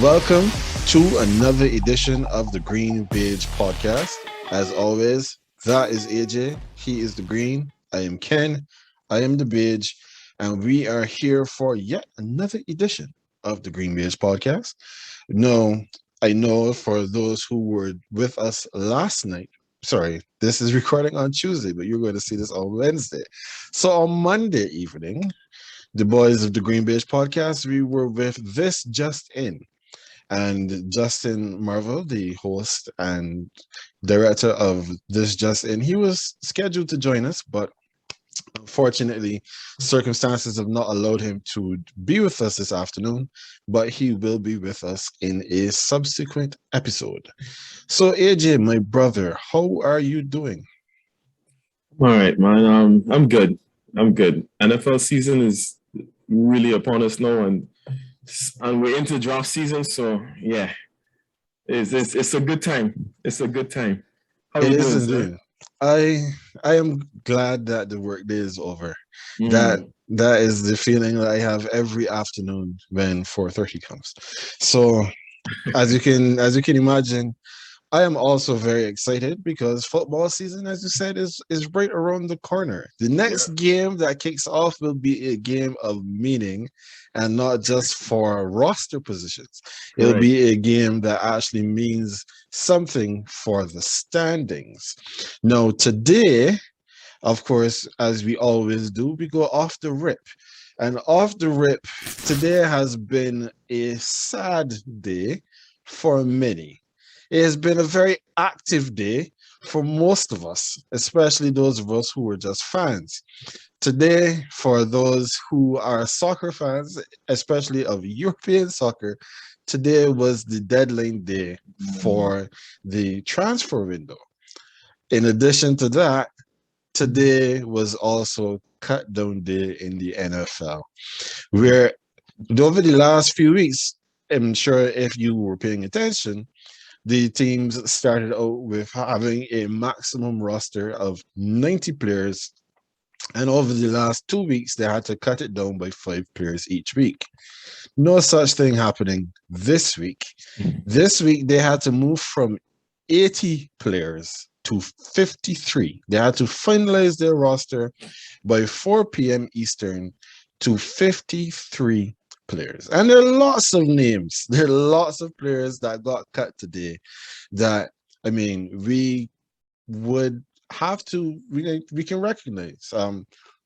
Welcome to another edition of the GreenBaje podcast. As always, that is AJ. He is the green. I am Ken. I am the beige. And we are here for yet another edition of the GreenBaje podcast. No, I know for those who were with us last night, sorry, this is recording on Tuesday, but you're going to see this on Wednesday. So on Monday evening, the boys of the GreenBaje podcast, we were with This Just In. And Justin Marvel, the host and director of This Just In, he was scheduled to join us, but unfortunately, circumstances have not allowed him to be with us this afternoon, but he will be with us in a subsequent episode. So, AJ, my brother, how are you doing? All right, man. I'm good. I'm good. NFL season is really upon us now, and we're into draft season. So yeah, it's a good time. It's a good time. How It you is doing, sir? indeed. I I am glad that the workday is over. That Mm. that is the feeling that I have every afternoon when 4:30 comes. So as you can imagine, I am also very excited because football season, as you said, is right around the corner. The Yeah. next game that kicks off will be a game of meaning and not just for roster positions. It'll Right. be a game that actually means something for the standings. Now, today, of course, as we always do, we go off the rip. And off the rip, today has been a sad day for many. It has been a very active day for most of us, especially those of us who were just fans. Today, for those who are soccer fans, especially of European soccer, today was the deadline day Mm. for the transfer window. In addition to that, today was also cut down day in the NFL, where over the last few weeks, I'm sure if you were paying attention, the teams started out with having a maximum roster of 90 players. And over the last 2 weeks, they had to cut it down by 5 players each week. No such thing happening this week. This week, they had to move from 80 players to 53. They had to finalize their roster by 4 p.m. Eastern to 53 players. And there are lots of names. There are lots of players that got cut today that, I mean, we would have to, we can recognize.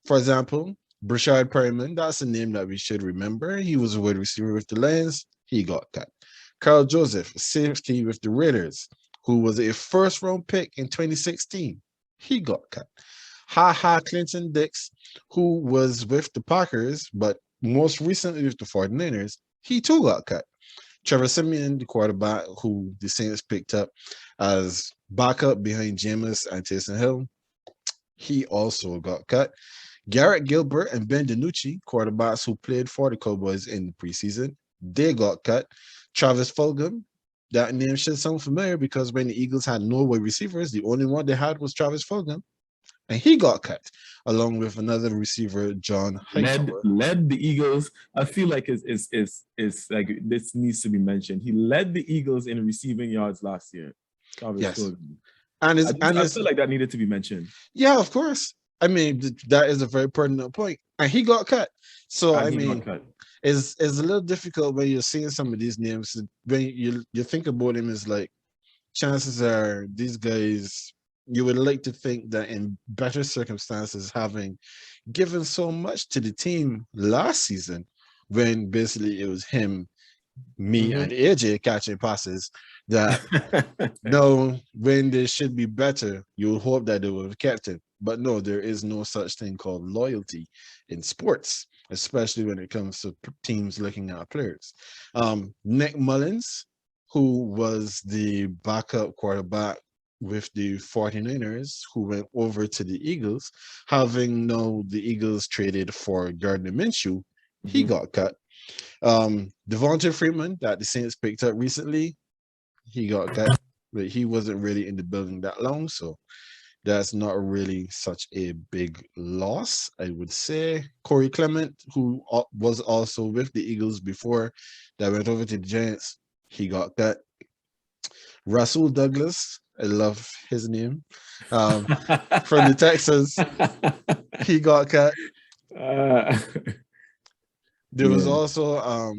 For example, Brashard Perryman, that's a name that we should remember. He was a wide receiver with the Lions. He got cut. Carl Joseph, safety with the Raiders, who was a first round pick in 2016. He got cut. Ha Ha Clinton Dix, who was with the Packers, but most recently with the 49ers, he too got cut. Trevor Simeon, the quarterback, who the Saints picked up as backup behind Jameis and Taysom Hill, he also got cut. Garrett Gilbert and Ben DiNucci, quarterbacks who played for the Cowboys in the preseason, they got cut. Travis Fulgham, that name should sound familiar because when the Eagles had no wide receivers, the only one they had was Travis Fulgham, and he got cut, along with another receiver, John led Hightower. led the Eagles. I feel like it's like this needs to be mentioned. He led the Eagles in receiving yards last year. Travis Yes. Fulgham. And I it's just and I it's feel like that needed to be mentioned. yeah, of course. I mean, that is a very pertinent point. And he got cut. So I And he got mean, cut. it's a little difficult when you're seeing some of these names. When you think about him, is like chances are these guys you would like to think that in better circumstances, having given so much to the team last season, when basically it was him, me, and Mm-hmm. AJ catching passes, that no, when they should be better, you would hope that they would have kept him. But no, there is no such thing called loyalty in sports, especially when it comes to teams looking at players. Nick Mullins, who was the backup quarterback with the 49ers, who went over to the Eagles, having now the Eagles traded for Gardner Minshew, he Mm-hmm. got cut. Devonta Freeman, that the Saints picked up recently, he got cut, but he wasn't really in the building that long, so that's not really such a big loss, I would say. Corey Clement, who was also with the Eagles before, that went over to the Giants, he got cut. Russell Douglas, I love his name, um, from the Texans, he got cut. uh, There was yeah. also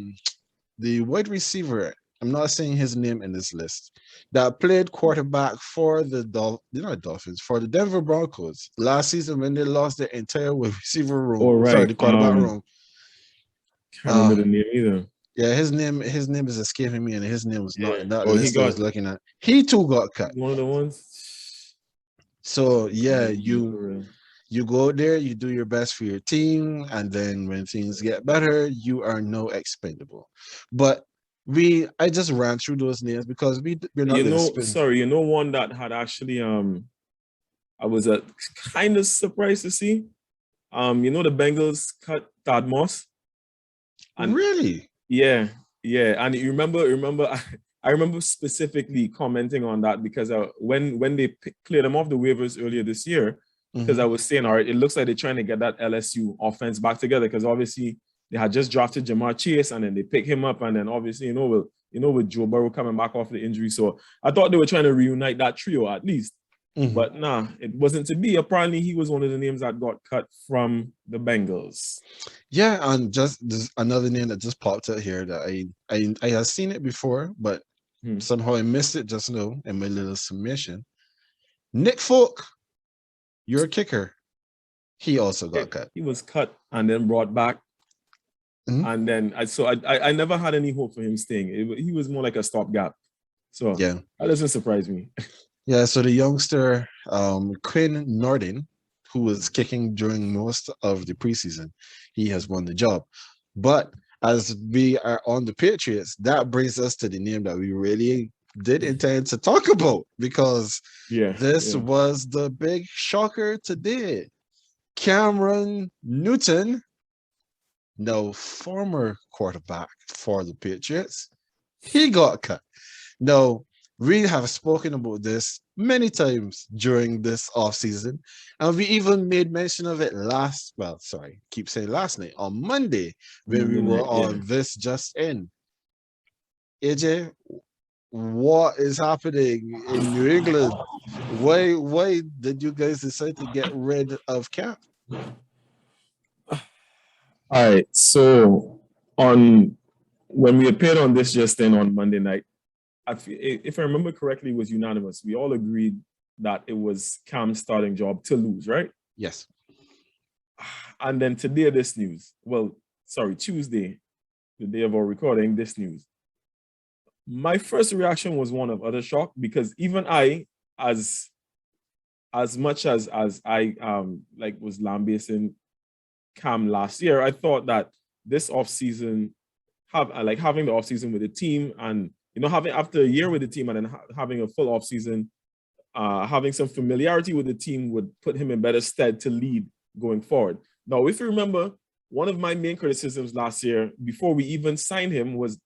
the wide receiver. I'm not saying his name in this list. That played quarterback for the Dolphins, for the Denver Broncos last season when they lost their entire wide receiver room. All Sorry, right. the quarterback room. Can't remember the Um, name either. yeah, his name is escaping me, and his name was not Yeah. in that Oh, he list I got was looking at. He too got cut. one of the ones. So yeah, Yeah, you for real. you go out there, you do your best for your team, and then when things get better, you are no expendable. But I just ran through those names because we're not You going to know, spend. sorry, you know one that had actually I was kind of surprised to see. You know the Bengals cut Todd Moss, and Really? yeah, yeah, and you remember, I remember specifically commenting on that because when they cleared him off the waivers earlier this year, because I Hmm. was saying, all right, it looks like they're trying to get that LSU offense back together because obviously they had just drafted Jamar Chase and then they pick him up and then obviously with Joe Burrow coming back off the injury, so I thought they were trying to reunite that trio at least. Hmm. But nah, it wasn't to be. Apparently, he was one of the names that got cut from the Bengals. Yeah, and just there's another name that just popped out here that I have seen it before, but Hmm. somehow I missed it just now in my little submission. Nick Folk, you're a kicker. He also got cut. He was cut and then brought back. Mhm. And then I never had any hope for him staying. He was more like a stopgap. So Yeah. that doesn't surprise me. Yeah, so the youngster Quinn Nordin, who was kicking during most of the preseason, he has won the job. But as we are on the Patriots, that brings us to the name that we really did intend to talk about because Yeah, this yeah. was the big shocker today. Cameron Newton, no former quarterback for the Patriots, he got cut. Now, we have spoken about this many times during this offseason, and we even made mention of it keep saying last night, on Monday, when we Monday were night, yeah. on This Just In. AJ, what is happening in New England? Why did you guys decide to get rid of Cap? All right. So on when we appeared on This Just In on Monday night, if I remember correctly, it was unanimous. We all agreed that it was Cam's starting job to lose, right? Yes. And then today, this news. Well, sorry, Tuesday, the day of our recording, this news. My first reaction was one of utter shock because even I, as much as I was lambasting Cam last year, I thought that this offseason, having the offseason with the team and having after a year with the team and then having a full offseason, having some familiarity with the team would put him in better stead to lead going forward. Now, if you remember, one of my main criticisms last year, before we even signed him, was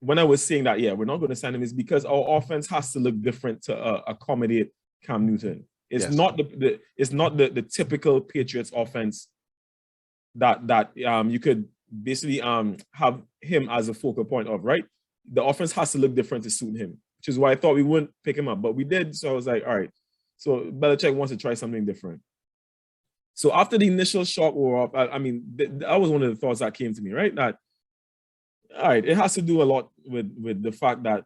when I was saying that, yeah, we're not going to sign him, is because our offense has to look different to accommodate Cam Newton. It's Yes. not the typical Patriots offense that you could basically have him as a focal point of, right? The offense has to look different to suit him, which is why I thought we wouldn't pick him up, but we did. So I was like, all right. So Belichick wants to try something different. So after the initial shock wore off, that was one of the thoughts that came to me, right? That all right, it has to do a lot with the fact that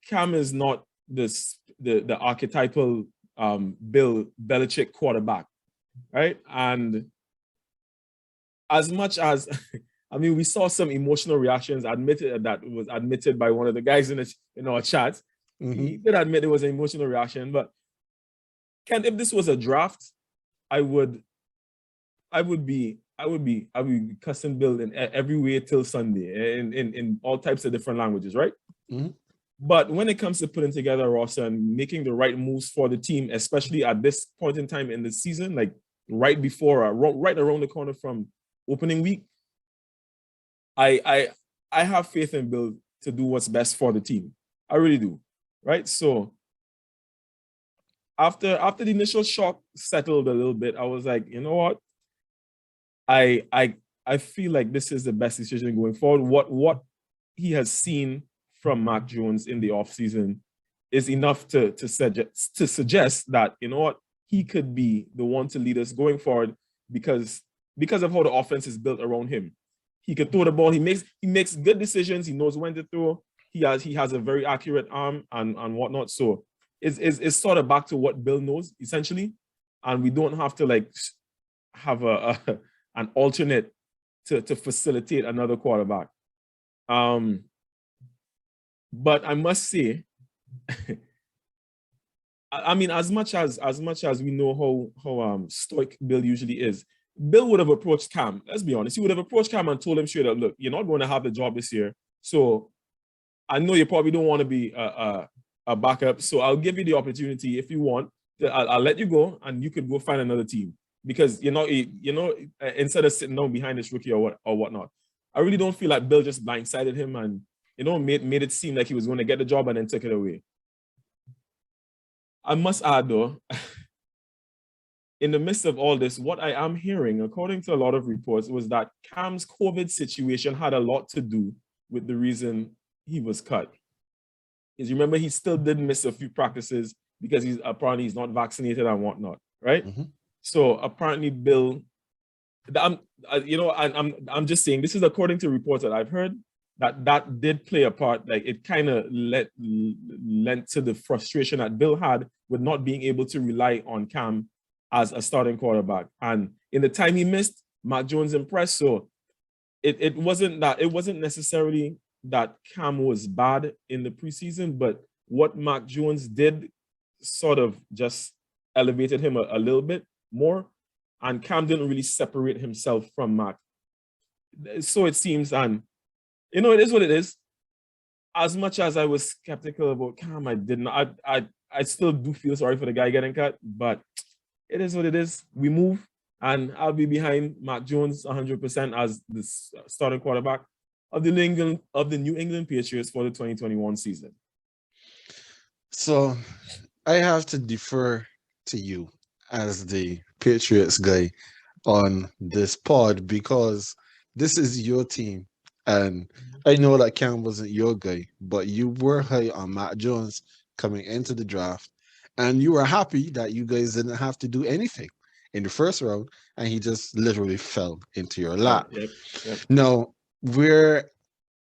Cam is not the archetypal Bill Belichick quarterback, right? And as much as we saw some emotional reactions admitted by one of the guys in our chat. Mm-hmm. He did admit it was an emotional reaction, but Ken, if this was a draft, I would be custom build in every way till Sunday in all types of different languages, right? Mm-hmm. But when it comes to putting together a roster and making the right moves for the team, especially at this point in time in the season, like right around the corner from opening week, I have faith in Bill to do what's best for the team. I really do, right? So after the initial shock settled a little bit, I was like, you know what? I feel like this is the best decision going forward. What he has seen from Mac Jones in the offseason is enough to suggest that, you know what, he could be the one to lead us going forward because of how the offense is built around him. He can throw the ball. He makes good decisions. He knows when to throw. He has a very accurate arm and whatnot. So it's sort of back to what Bill knows essentially, and we don't have to like have an alternate to facilitate another quarterback. But I must say, I mean, as much as we know how stoic Bill usually is, Bill would have approached Cam. Let's be honest. He would have approached Cam and told him straight up, look, you're not going to have the job this year. So I know you probably don't want to be a backup. So I'll give you the opportunity if you want. I'll let you go and you could go find another team. Because, instead of sitting down behind this rookie or whatnot, I really don't feel like Bill just blindsided him and, made it seem like he was going to get the job and then took it away. I must add, though, in the midst of all this, what I am hearing, according to a lot of reports, was that Cam's COVID situation had a lot to do with the reason he was cut. Because remember, he still did miss a few practices because he's not vaccinated and whatnot, right? Mm-hmm. So apparently, Bill, I'm just saying, this is according to reports that I've heard, that did play a part. Like it kind of lent to the frustration that Bill had with not being able to rely on Cam as a starting quarterback. And in the time he missed, Mac Jones impressed. So it wasn't necessarily that Cam was bad in the preseason, but what Mac Jones did sort of just elevated him a little bit more. And Cam didn't really separate himself from Mac. So it seems, and it is what it is. As much as I was skeptical about Cam, I still do feel sorry for the guy getting cut, but it is what it is. We move, and I'll be behind Mac Jones 100% as the starting quarterback of the New England Patriots for the 2021 season. So I have to defer to you as the Patriots guy on this pod because this is your team. And I know that Cam wasn't your guy, but you were high on Mac Jones coming into the draft. And you were happy that you guys didn't have to do anything in the first round. And he just literally fell into your lap. Yep. Now, where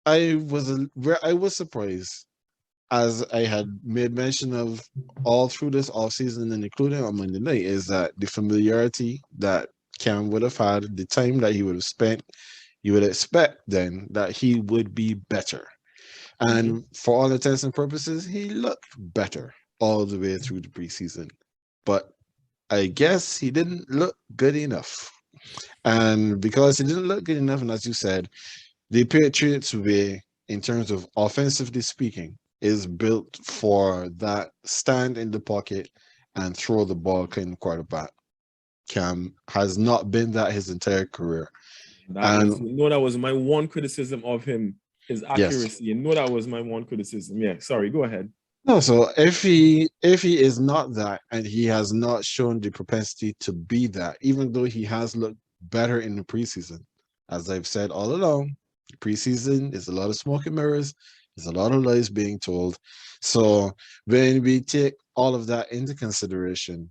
I was surprised, as I had made mention of all through this offseason and including on Monday night, is that the familiarity that Cam would have had, the time that he would have spent, you would expect then that he would be better. And for all intents and purposes, he looked better all the way through the preseason. But I guess he didn't look good enough. And because he didn't look good enough, and as you said, the Patriots way, in terms of offensively speaking, is built for that stand in the pocket and throw the ball kind of quarterback. Cam has not been that his entire career. That was my one criticism of him, his accuracy. Yes. That was my one criticism. Yeah, sorry, go ahead. No, so if he is not that, and he has not shown the propensity to be that, even though he has looked better in the preseason, as I've said all along, the preseason is a lot of smoke and mirrors. There's a lot of lies being told. So when we take all of that into consideration,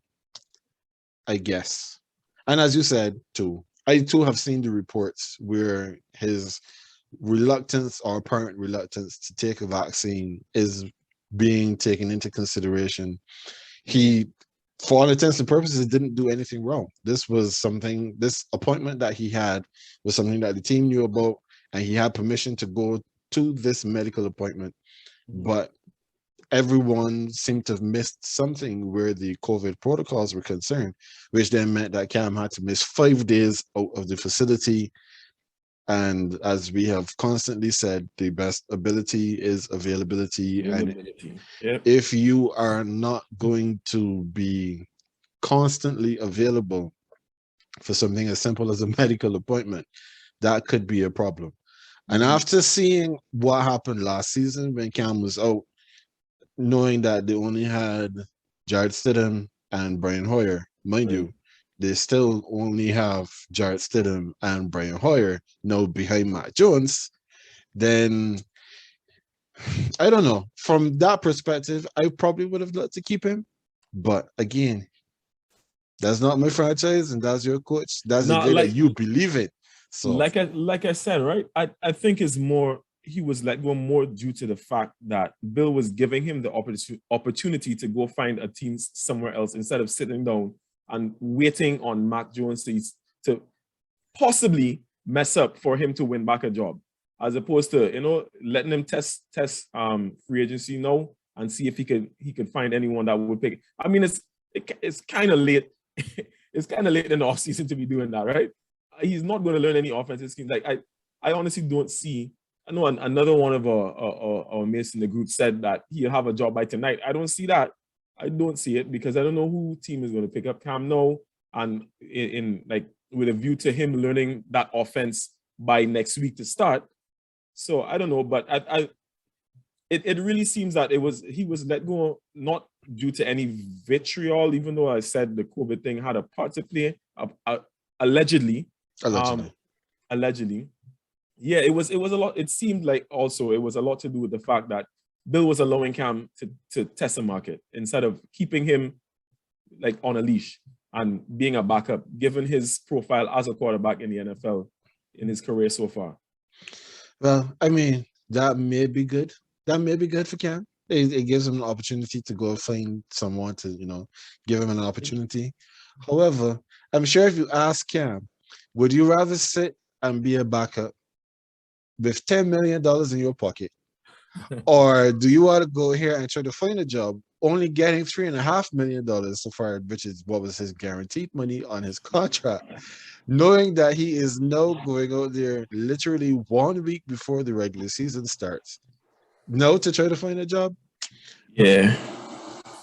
I guess, and as you said too, I too have seen the reports where his reluctance or apparent reluctance to take a vaccine is being taken into consideration. He, for all intents and purposes, didn't do anything wrong. This appointment that he had was something that the team knew about, and he had permission to go to this medical appointment. But everyone seemed to have missed something where the COVID protocols were concerned, which then meant that Cam had to miss 5 days out of the facility. And as we have constantly said, the best ability is availability. And if you are not going to be constantly available for something as simple as a medical appointment, that could be a problem. And after seeing what happened last season when Cam was out, knowing that they only had Jarrett Stidham and Brian Hoyer, mind you, they still only have Jarrett Stidham and Brian Hoyer now behind Mac Jones, then I don't know. From that perspective, I probably would have loved to keep him. But again, that's not my franchise, and that's your coach. That's the Not guy that like you believe in. So like I said, right? I think it's more he was let go more due to the fact that Bill was giving him the opportunity to go find a team somewhere else instead of sitting down and waiting on Mac Jones to possibly mess up for him to win back a job, as opposed to letting him test free agency now and see if he could find anyone that would pick. I mean, it's kind of late. It's kind of late in the offseason to be doing that, right? He's not going to learn any offensive schemes. Like I honestly don't see. I know another one of our mates in the group said that he'll have a job by tonight. I don't see that. I don't see it because I don't know who team is going to pick up Cam now, and in like with a view to him learning that offense by next week to start. So I don't know, but it really seems that he was let go not due to any vitriol, even though I said the COVID thing had a part to play, allegedly. allegedly. Allegedly. Yeah, it was a lot. It seemed like also it was a lot to do with the fact that Bill was allowing Cam to test the market instead of keeping him like on a leash and being a backup, given his profile as a quarterback in the NFL in his career so far. Well, I mean, that may be good. That may be good for Cam. It gives him an opportunity to go find someone to, give him an opportunity. However, I'm sure if you ask Cam, would you rather sit and be a backup with $10 million in your pocket? Or do you want to go here and try to find a job, only getting $3.5 million so far, which is what was his guaranteed money on his contract, knowing that he is now going out there literally 1 week before the regular season starts, no, to try to find a job? Yeah.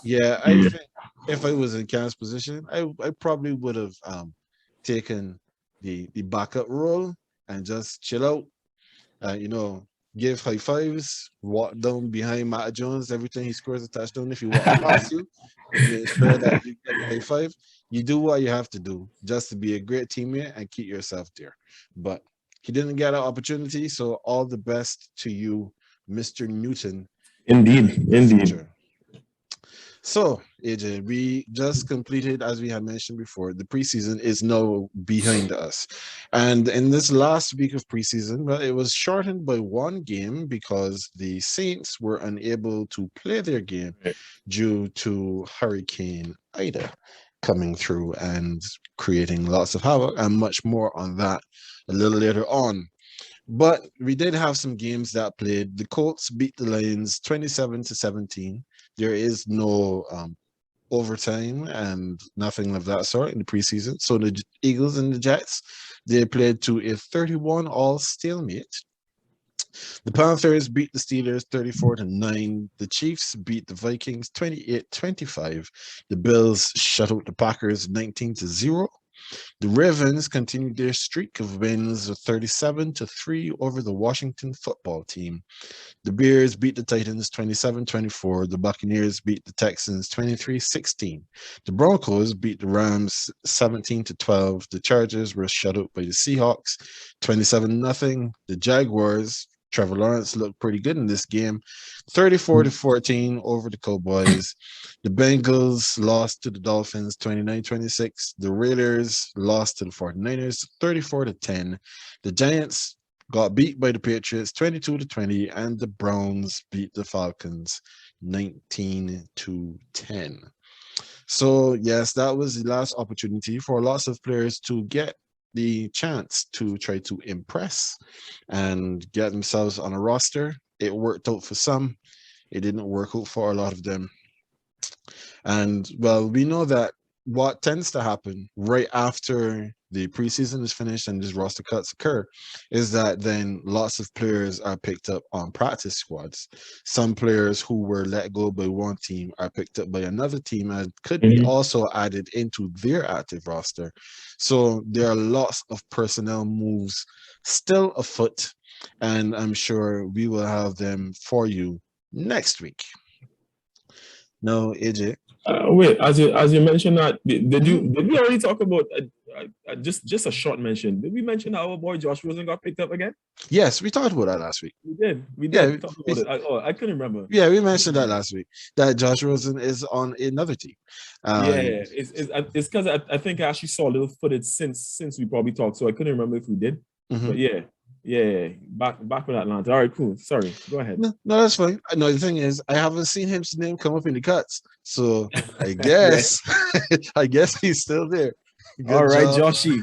Yeah, I think if I was in Cam's position, I probably would have taken the backup role and just chill out, give high fives, walk down behind Matt Jones every time he scores a touchdown. If he walks past you, make sure that you get the high five. You do what you have to do just to be a great teammate and keep yourself there. But he didn't get an opportunity, so all the best to you, Mr. Newton, Indeed, in the indeed. future. So, AJ, we just completed, as we had mentioned before, the preseason is now behind us. And in this last week of preseason, well, it was shortened by one game because the Saints were unable to play their game due to Hurricane Ida coming through and creating lots of havoc, and much more on that a little later on. But we did have some games that played. The Colts beat the Lions 27-17. There is no overtime and nothing of that sort in the preseason. So the Eagles and the Jets, they played to a 31-all stalemate. The Panthers beat the Steelers 34-9. The Chiefs beat the Vikings 28-25. The Bills shut out the Packers 19-0. The Ravens continued their streak of wins of 37-3 over the Washington football team. The Bears beat the Titans 27-24. The Buccaneers beat the Texans 23-16. The Broncos beat the Rams 17-12. The Chargers were shut out by the Seahawks 27-0. The Jaguars, Trevor Lawrence looked pretty good in this game, 34-14 over the Cowboys. The Bengals lost to the Dolphins 29-26. The Raiders lost to the 49ers 34-10. The Giants got beat by the Patriots 22-20, and the Browns beat the Falcons 19-10. So yes, that was the last opportunity for lots of players to get the chance to try to impress and get themselves on a roster. It worked out for some. It didn't work out for a lot of them. And well, we know that what tends to happen right after the preseason is finished and these roster cuts occur is that then lots of players are picked up on practice squads. Some players who were let go by one team are picked up by another team and could be also added into their active roster. So there are lots of personnel moves still afoot, and I'm sure we will have them for you next week. No, AJ. Wait, as you mentioned that, Mhm. did we already talk about just a short mention? Did we mention that our boy Josh Rosen got picked up again? Yes, we talked about that last week. We Yeah, did talk about it. I couldn't remember. yeah, we mentioned that last week. That Josh Rosen is on another team. Yeah, Um, it's because I think I actually saw a little footage since we probably talked, so I couldn't remember if we did. But mhm. yeah, back with Atlanta. All right, cool. Sorry, go ahead. No, no, that's fine. No, the thing is, I haven't seen his name come up in the cuts, so I Yeah. guess, I guess he's still there. All Good right, job. Joshy.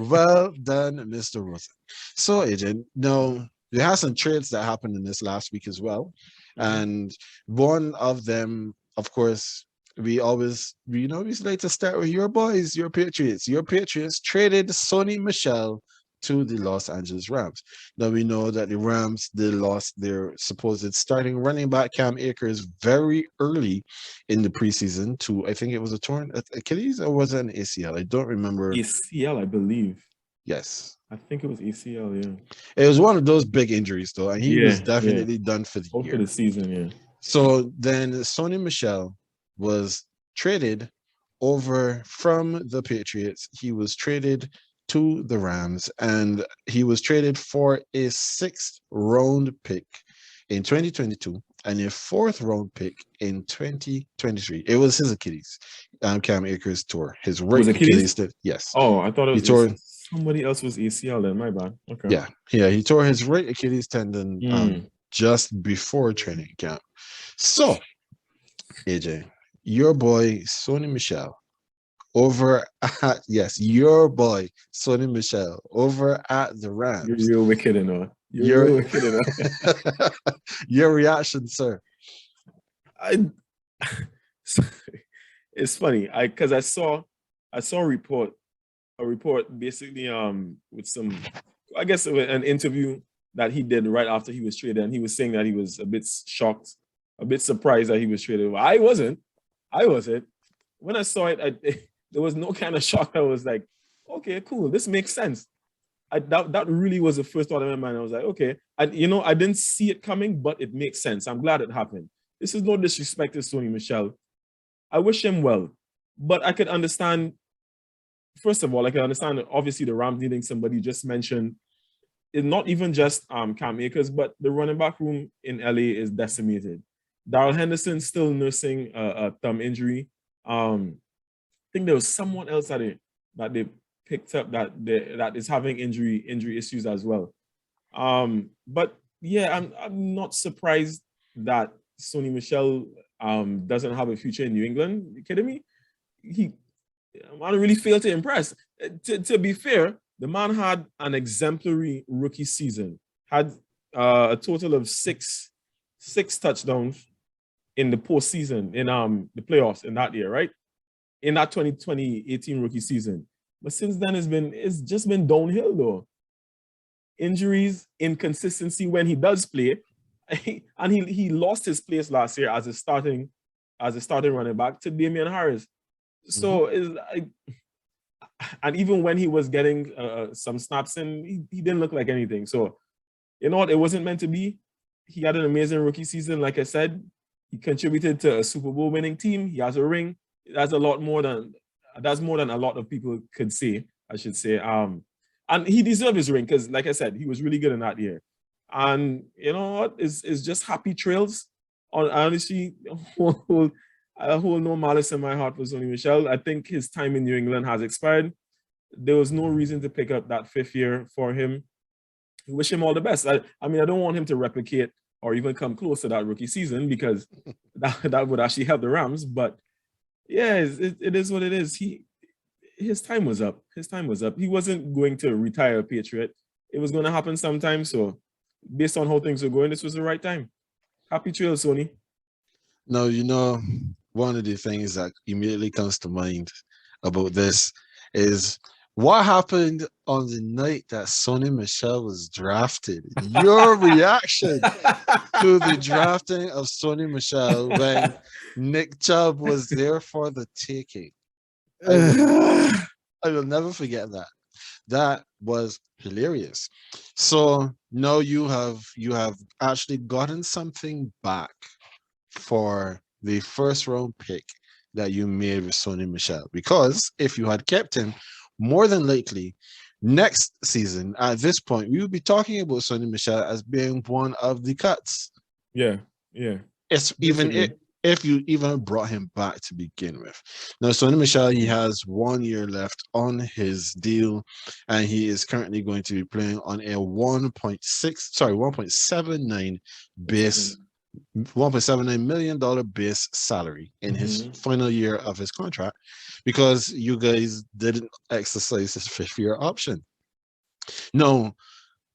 Well done, Mr. Rosen. So, agent, no, there have some trades that happened in this last week as well. Mhm. And one of them, of course, we like to start with your boys, your Patriots. Your Patriots traded Sonny Michel to the Los Angeles Rams. Now we know that the Rams, they lost their supposed starting running back Cam Akers very early in the preseason to, I think it was a torn Achilles or was it an ACL? I don't remember. ACL, I believe. Yes. I think it was ACL. Yeah. It was one of those big injuries, though, and he was Yeah. definitely done for the Out for year. the season. Yeah. So then Sonny Michel was traded over from the Patriots. He was traded to the Rams, and he was traded for a sixth round pick in 2022 and a fourth round pick in 2023. It was his Achilles. Cam Akers tore his It was right Achilles. Achilles. Yes, Oh, I thought it he was tore. somebody else was ACL. Then my bad. Okay. Yeah, he tore his right Achilles tendon Mm. just before training camp. So, AJ, your boy Sonny Michel over at your boy Sonny Michel over at the You're Rams. real wicked, You're Your real wicked, your reaction, sir. I. It's funny. Because I saw a report basically with some, I guess an interview that he did right after he was traded, and he was saying that he was a bit shocked, a bit surprised that he was traded. Well, I wasn't. When I saw it, there was no kind of shock. I was like, okay, cool, this makes sense. That really was the first thought in my mind. I was like, okay, I didn't see it coming, but it makes sense. I'm glad it happened. This is no disrespect to Sonny Michel. I wish him well, but I could understand. First of all, I can understand obviously the Rams needing somebody. You just mentioned it's not even just Cam Akers, but the running back room in LA is decimated. Darrell Henderson still nursing a thumb injury. I think there was someone else that they picked up that is having injury issues as well. But yeah, I'm not surprised that Sonny Michel doesn't have a future in New England. Are you kidding me? He Man really failed to impress. To be fair, the man had an exemplary rookie season. Had a total of six touchdowns in the postseason in the playoffs in that year, right? In that 2018 rookie season. But since then, it's just been downhill though. Injuries, inconsistency when he does play, and he lost his place last year as a starting running back to Damian Harris. Mhm. So is and even when he was getting some snaps in, he didn't look like anything. So you know what? It wasn't meant to be. He had an amazing rookie season. Like I said, he contributed to a Super Bowl winning team. He has a ring. That's more than a lot of people could say, I should say. And he deserved his ring because, like I said, he was really good in that year. And you know what? It's just happy trails. Honestly, I hold no malice in my heart for Sonny Michel. I think his time in New England has expired. There was no reason to pick up that fifth year for him. Wish him all the best. I mean, I don't want him to replicate or even come close to that rookie season because that would actually help the Rams. But yeah, it is what it is. His time was up. His time was up. He wasn't going to retire a Patriot. It was going to happen sometime. So based on how things were going, this was the right time. Happy trail, Sony. No, one of the things that immediately comes to mind about this is what happened on the night that Sonny Michel was drafted. Your reaction to the drafting of Sonny Michel when Nick Chubb was there for the taking. I will I will never forget that. That was hilarious. So now you have actually gotten something back for the first round pick that you made with Sonny Michel. Because if you had kept him, more than likely, next season at this point, we would be talking about Sonny Michel as being one of the cuts. Yeah, yeah. It's even Disagree. if you even brought him back to begin with. Now, Sonny Michel, he has 1 year left on his deal, and he is currently going to be playing on a 1.79 base $1.79 million base salary in his final year of his contract because you guys didn't exercise his fifth year option. No,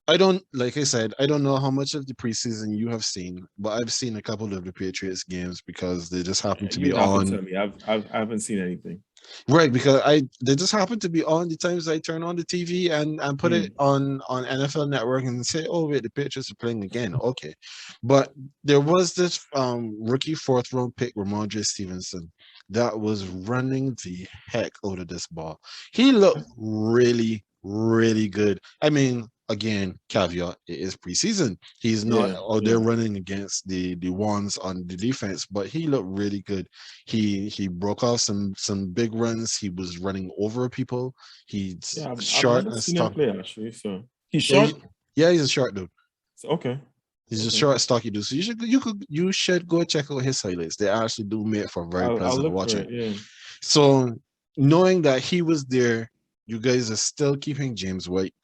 I don't, like I said, I don't know how much of the preseason you have seen, but I've seen a couple of the Patriots games because they just happen to be You'd have to on. tell me. I haven't seen anything. Right, because they just happen to be on the times I turn on the TV and put it on NFL Network and say, oh wait, the Patriots are playing again. Okay. But there was this rookie fourth round pick, Ramondre Stevenson, that was running the heck out of this ball. He looked really, really good. I mean, again, caveat, it is preseason. He's not out there running against the ones on the defense, but he looked really good. He broke off some big runs. He was running over people. He's I've short never and seen him stocky. play actually. So he's Yeah, short. he's a short dude. So, okay. He's a short, stocky dude. So you should go check out his highlights. They actually do make for very I'll pleasant look for watching. it. Yeah. So knowing that he was there, you guys are still keeping James White,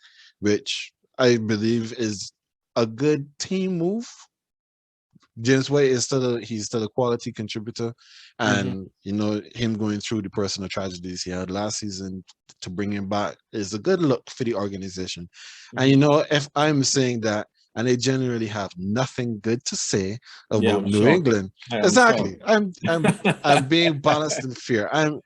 which I believe is a good team move. James White is he's still a quality contributor, and you know him going through the personal tragedies he had last season to bring him back is a good look for the organization. And you know, if I'm saying that, and they generally have nothing good to say about I'm New shocked. England, I am exactly. shocked. I'm being balanced and fair. I'm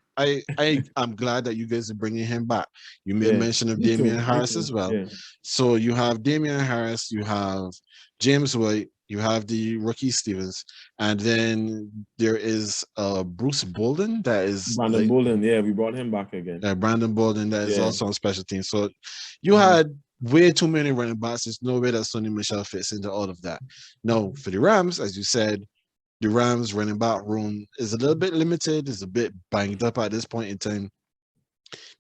glad that you guys are bringing him back. You made mention of Me too. Damian Me Harris too. as well. Yeah. So you have Damian Harris, you have James White, you have the rookie Stevens, and then there is Bruce Bolden that is Brandon like Bolden. Yeah, we brought him back again. Brandon Bolden that is Yeah. also on special teams. So you had way too many running backs. There's no way that Sonny Michel fits into all of that. No, for the Rams, as you said, the Rams running back room is a little bit limited, is a bit banged up at this point in time.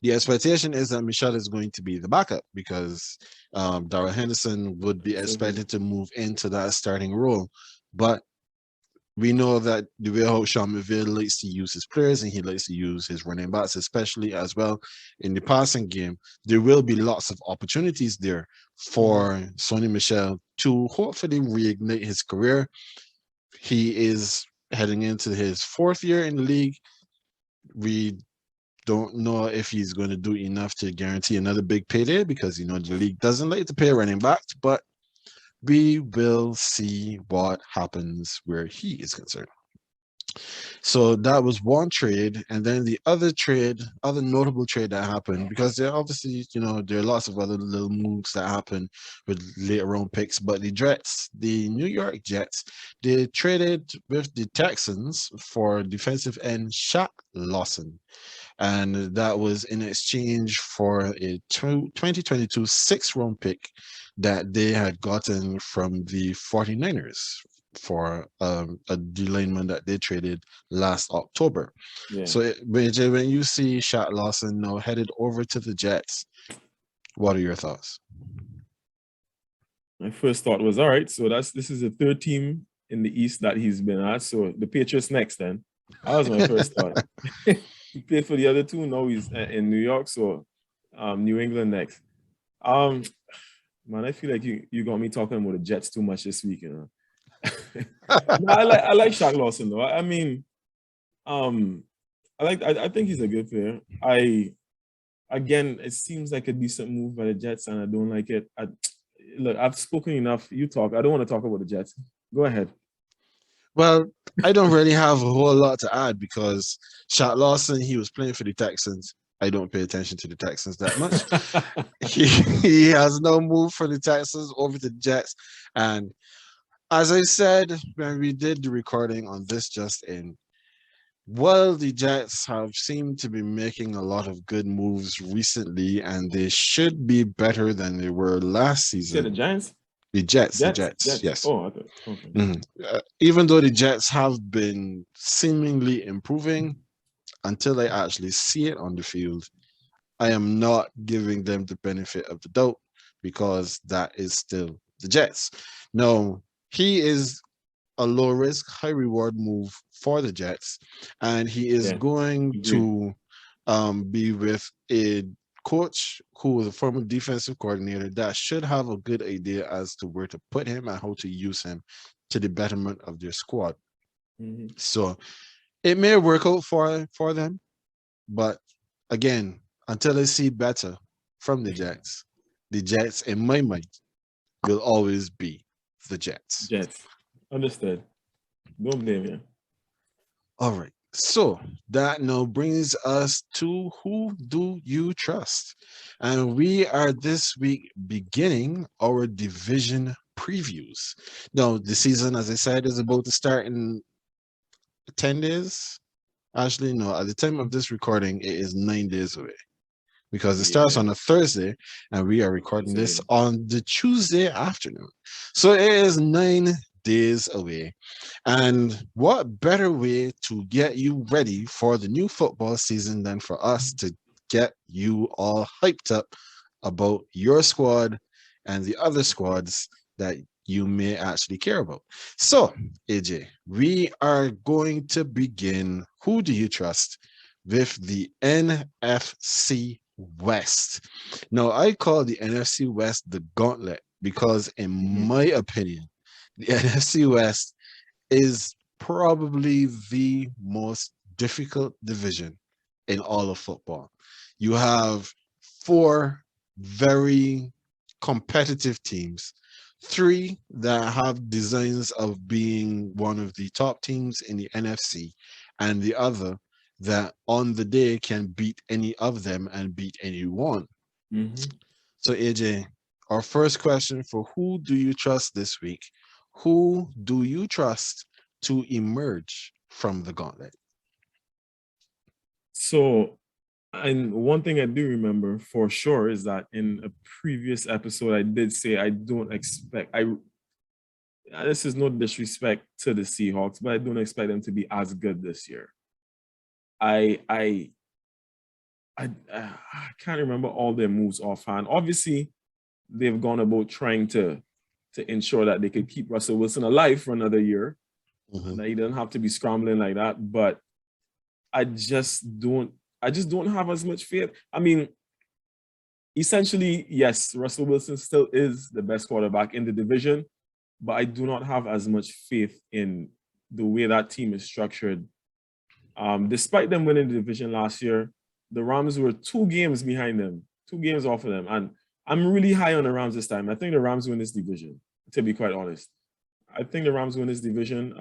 The expectation is that Michelle is going to be the backup because Darrell Henderson would be expected to move into that starting role. But we know that the way how Sean McVay likes to use his players and he likes to use his running backs, especially as well in the passing game, there will be lots of opportunities there for Sonny Michel to hopefully reignite his career. He is heading into his fourth year in the league. We don't know if he's going to do enough to guarantee another big payday because you know the league doesn't like to pay running backs, but we will see what happens where he is concerned. So that was one trade, and then the other notable trade that happened because there obviously there are lots of other little moves that happen with later round picks, but the New York Jets, they traded with the Texans for defensive end Shaq Lawson. And that was in exchange for a 2022 sixth-round pick that they had gotten from the 49ers for a D lineman that they traded last October. Yeah. So when you see Shaq Lawson now headed over to the Jets, what are your thoughts? My first thought was, all right, so this is the third team in the East that he's been at. So the Patriots next then. That was my first thought. He played for the other two. Now he's in New York, so New England next. Man, I feel like you got me talking about the Jets too much this week, No, I like Shaq Lawson though. I mean, I think he's a good player. Again, it seems like a decent move by the Jets, and I don't like it. Look, I've spoken enough. You talk. I don't want to talk about the Jets. Go ahead. Well, I don't really have a whole lot to add because Shaq Lawson, he was playing for the Texans. I don't pay attention to the Texans that much. he has no move for the Texans over to the Jets. And as I said when we did the recording on this just in, well, the Jets have seemed to be making a lot of good moves recently, and they should be better than they were last You said the season. Giants? The Jets, Jets, Jets. yes. Oh, I thought, okay. Even though the Jets have been seemingly improving, until I actually see it on the field, I am not giving them the benefit of the doubt because that is still the Jets. No, he is a low risk, high reward move for the Jets, and he is Yeah, going agreed. to be with a coach who is a former defensive coordinator that should have a good idea as to where to put him and how to use him to the betterment of their squad. Mm-hmm. So it may work out for them, but again, until I see better from the Jets in my mind will always be the Jets. Jets. Understood. Don't blame you. All right. So that now brings us to who do you trust? And we are this week beginning our division previews. Now, the season, as I said, is about to start in 10 days. Actually, no, at the time of this recording, it is 9 days away because it starts Yeah. on a Thursday and we are recording So, this on the Tuesday afternoon. So it is 9 days away. And what better way to get you ready for the new football season than for us to get you all hyped up about your squad and the other squads that you may actually care about. So, AJ, we are going to begin. Who do you trust with the NFC West? Now, I call the NFC West the gauntlet because, in mm-hmm. my opinion, the NFC West is probably the most difficult division in all of football. You have four very competitive teams, three that have designs of being one of the top teams in the NFC, and the other that on the day can beat any of them and beat anyone. Mm-hmm. So, AJ, our first question for who do you trust this week? Who do you trust to emerge from the gauntlet? So, and one thing I do remember for sure is that in a previous episode, I did say I don't expect, this is no disrespect to the Seahawks, but I don't expect them to be as good this year. I I I can't remember all their moves offhand. Obviously, they've gone about trying to ensure that they could keep Russell Wilson alive for another year. Mhm. That he doesn't have to be scrambling like that. But I just don't have as much faith. I mean, essentially, yes, Russell Wilson still is the best quarterback in the division, but I do not have as much faith in the way that team is structured. Despite them winning the division last year, the Rams were 2 games behind them, 2 games off of them. And I'm really high on the Rams this time. I think the Rams win this division, to be quite honest. I think the Rams win this division.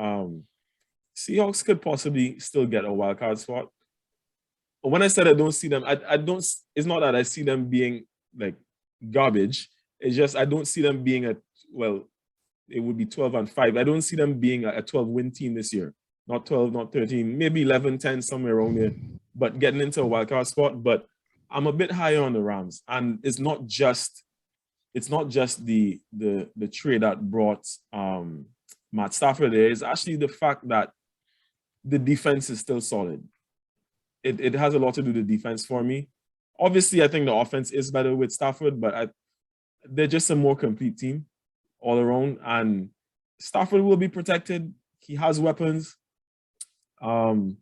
Seahawks could possibly still get a wild card spot. But when I said I don't see them, I don't, it's not that I see them being like garbage. It's just I don't see them being well, it would be 12-5. I don't see them being a 12-win team this year. Not 12, not 13, maybe 11, 10, somewhere around there. But getting into a wild card spot. But I'm a bit higher on the Rams. And it's not just the trade that brought Matt Stafford there. It's actually the fact that the defense is still solid. It has a lot to do with the defense for me. Obviously, I think the offense is better with Stafford, but they're just a more complete team all around. And Stafford will be protected. He has weapons. Cooper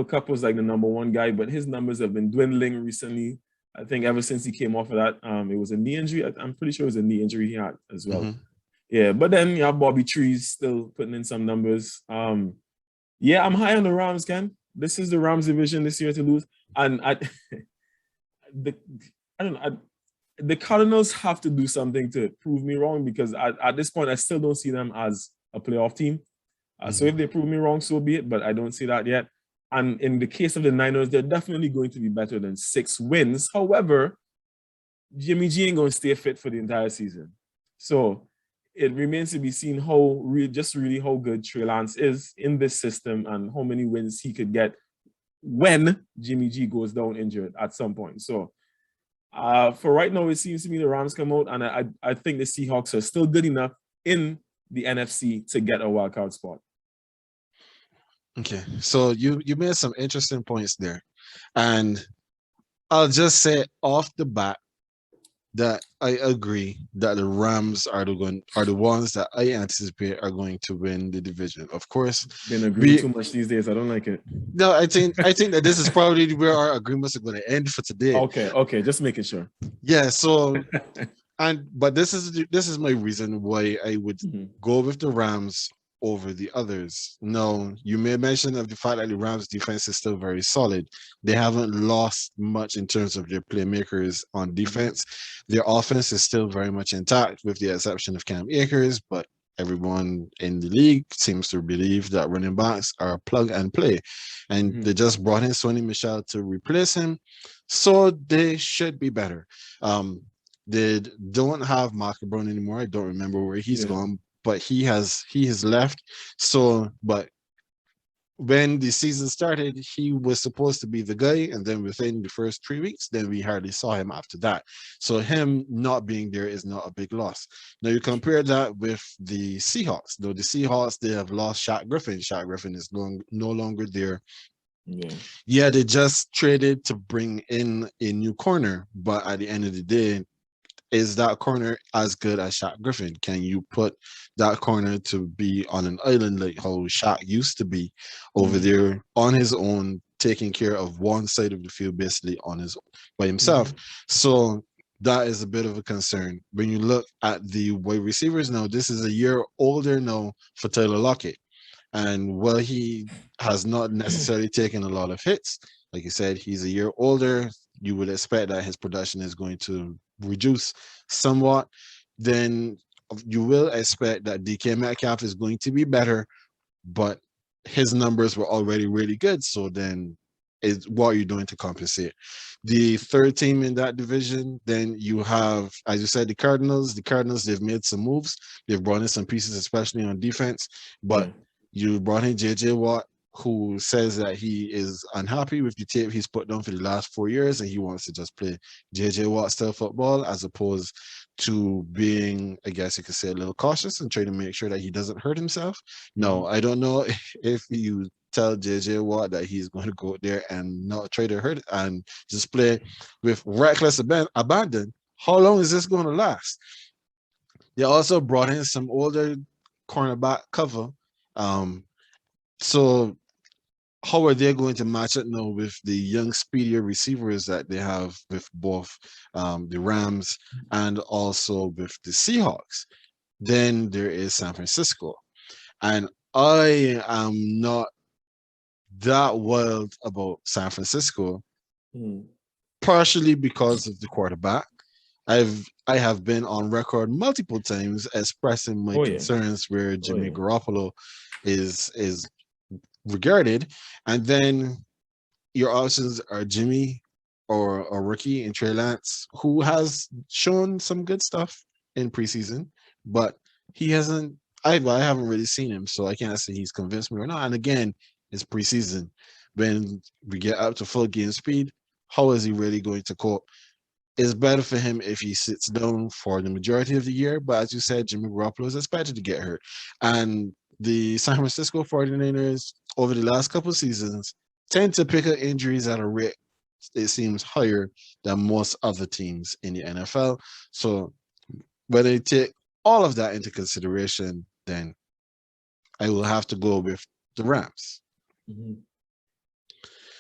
Kupp was like the number one guy, but his numbers have been dwindling recently. I think ever since he came off of that, it was a knee injury. I'm pretty sure it was a knee injury he had as well. Mhm. Yeah, but then you have Bobby Trees still putting in some numbers. Yeah, I'm high on the Rams, Ken. This is the Rams division this year to lose. And I don't know. The Cardinals have to do something to prove me wrong because at this point, I still don't see them as a playoff team. So if they prove me wrong, so be it, but I don't see that yet. And in the case of the Niners, they're definitely going to be better than 6 wins. However, Jimmy G ain't going to stay fit for the entire season. So it remains to be seen really how good Trey Lance is in this system and how many wins he could get when Jimmy G goes down injured at some point. So For right now, it seems to me the Rams come out, and I think the Seahawks are still good enough in the NFC to get a wild card spot. Okay, so you made some interesting points there, and I'll just say off the bat that I agree that the Rams are the ones that I anticipate are going to win the division. Of course, Been agreeing too much these days. I don't like it. no, I think that this is probably where our agreements are going to end for today. Okay, just making sure. Yeah, so but this is my reason why I would go with the Rams over the others. No, you may mention of the fact that the Rams defense is still very solid. They haven't lost much in terms of their playmakers on defense. Their offense is still very much intact with the exception of Cam Akers, but everyone in the league seems to believe that running backs are plug and play. And they just brought in Sonny Michel to replace him. So they should be better. They don't have Mark Brown anymore. I don't remember where he's gone, but he has left. So, but when the season started, he was supposed to be the guy, and then within the first 3 weeks, then we hardly saw him after that. So him not being there is not a big loss. Now you compare that with the Seahawks. Though the Seahawks, they have lost Shaq Griffin. Shaq Griffin is no longer there. Yeah, they just traded to bring in a new corner, but at the end of the day, is that corner as good as Shaq Griffin? Can you put that corner to be on an island like how Shaq used to be over there on his own, taking care of one side of the field basically by himself? So that is a bit of a concern. When you look at the wide receivers now, this is a year older now for Tyler Lockett. And while he has not necessarily taken a lot of hits, like you said, he's a year older. You would expect that his production is going to reduce somewhat. Then you will expect that DK Metcalf is going to be better, but his numbers were already really good. So then what are you doing to compensate? The third team in that division, then you have, as you said, the Cardinals. The Cardinals, they've made some moves. They've brought in some pieces, especially on defense, but you brought in JJ Watt, who says that he is unhappy with the tape he's put down for the last 4 years, and he wants to just play JJ Watt style football as opposed to being, I guess you could say, a little cautious and trying to make sure that he doesn't hurt himself. No, I don't know if you tell JJ Watt that he's going to go there and not try to hurt and just play with reckless abandon. How long is this going to last? They also brought in some older cornerback cover. So how are they going to match up now with the young, speedier receivers that they have with both the Rams and also with the Seahawks? Then there is San Francisco. And I am not that wild about San Francisco, partially because of the quarterback. I have been on record multiple times expressing my concerns where Jimmy Garoppolo is regarded, and then your options are Jimmy or a rookie in Trey Lance, who has shown some good stuff in preseason, but he hasn't. I haven't really seen him, so I can't say he's convinced me or not. And again, it's preseason. When we get up to full game speed, how is he really going to cope? It's better for him if he sits down for the majority of the year. But as you said, Jimmy Garoppolo is expected to get hurt. And the San Francisco 49ers, over the last couple of seasons, tend to pick up injuries at a rate, it seems, higher than most other teams in the NFL. So when they take all of that into consideration, then I will have to go with the Rams.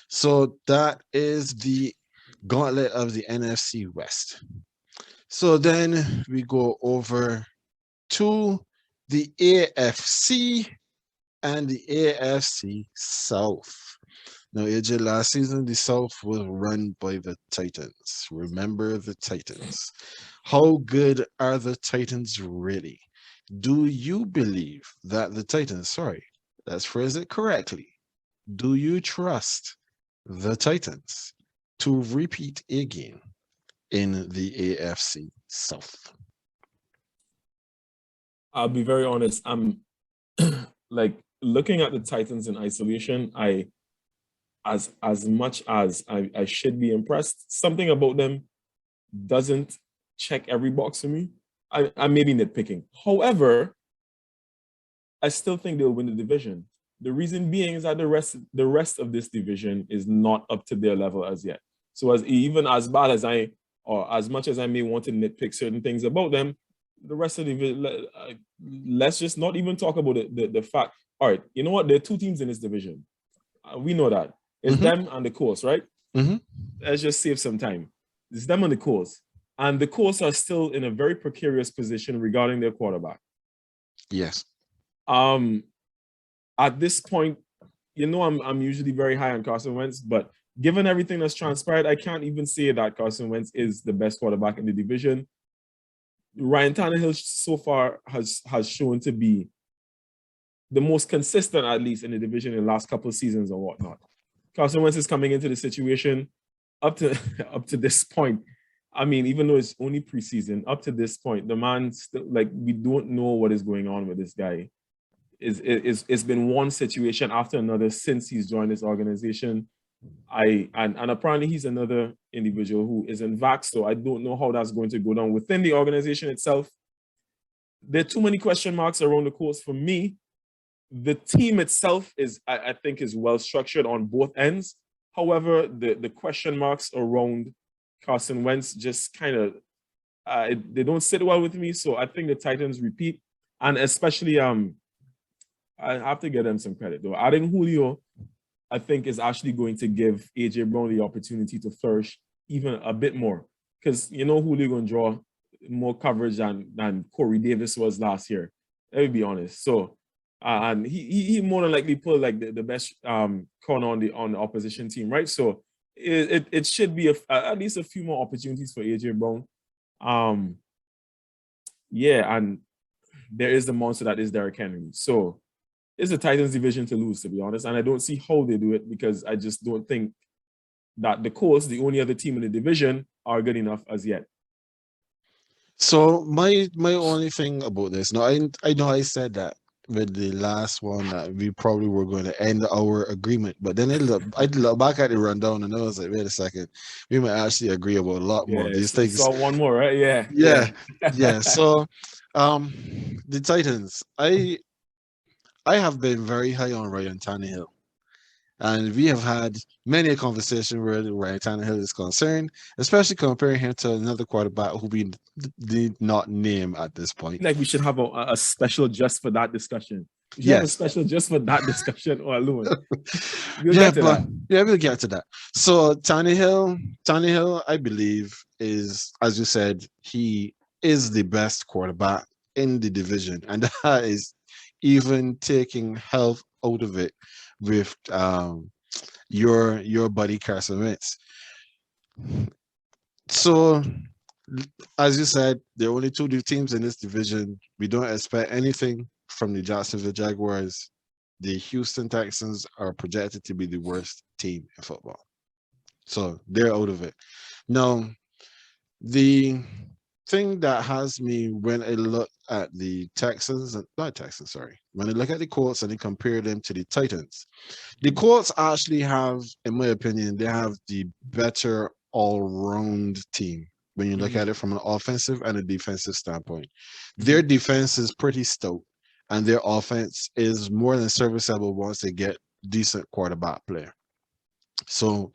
So that is the gauntlet of the NFC West. So then we go over to the AFC and the AFC South. Now, AJ, last season, the South was run by the Titans. Remember the Titans. How good are the Titans really? Do you believe that the Titans, let's phrase it correctly. Do you trust the Titans to repeat again in the AFC South? I'll be very honest. I'm like looking at the Titans in isolation. As much as I should be impressed, something about them doesn't check every box for me. I may be nitpicking. However, I still think they'll win the division. The reason being is that the rest of this division is not up to their level as yet. So even as bad as I, or as much as I may want to nitpick certain things about them, the rest of the division, let's just not even talk about the fact. All right, you know what? There are two teams in this division. We know that. It's them and the Colts, right? Let's just save some time. It's them and the Colts. And the Colts are still in a very precarious position regarding their quarterback. Yes. At this point, I'm usually very high on Carson Wentz, but given everything that's transpired, I can't even say that Carson Wentz is the best quarterback in the division. Ryan Tannehill so far has shown to be the most consistent, at least in the division in the last couple of seasons or whatnot. Carson Wentz is coming into the situation up to this point. I mean, even though it's only preseason, up to this point, the man still, like, we don't know what is going on with this guy. It's been one situation after another since he's joined this organization. And apparently he's another individual who isn't vaxxed, so I don't know how that's going to go down within the organization itself. There are too many question marks around the course for me. The team itself is, I think, is well structured on both ends. However, the question marks around Carson Wentz just kind of they don't sit well with me. So I think the Titans repeat, and especially I have to give them some credit though. Adding Julio, I think, is actually going to give AJ Brown the opportunity to flourish even a bit more, because Julio going to draw more coverage than Corey Davis was last year. Let me be honest. So. And he more than likely pulled like the best corner on the opposition team, right? So it should be at least a few more opportunities for AJ Brown. And there is the monster that is Derrick Henry. So it's the Titans division to lose, to be honest, and I don't see how they do it, because I just don't think that the Colts, the only other team in the division, are good enough as yet. So my only thing about this, now I know I said that with the last one that we probably were going to end our agreement, but then I look back at the rundown and I was like, wait a second, we might actually agree about a lot more of these things. So one more, right? Yeah. So the Titans, I have been very high on Ryan Tannehill. And we have had many a conversation where Ryan Tannehill is concerned, especially comparing him to another quarterback who we did not name at this point. Like we should have a special just for that discussion. We should have a special just for that discussion or alone. We'll get to that. So Tannehill, I believe, is, as you said, he is the best quarterback in the division, and that is even taking health out of it with your buddy Carson Wentz. So, as you said, there are only two teams in this division. We don't expect anything from the Jacksonville Jaguars. The Houston Texans are projected to be the worst team in football. So they're out of it. Now, the thing that has me when I look at the when I look at the Colts and I compare them to the Titans, the Colts actually have, in my opinion, they have the better all-round team when you look at it from an offensive and a defensive standpoint. Their defense is pretty stout, and their offense is more than serviceable once they get decent quarterback play. So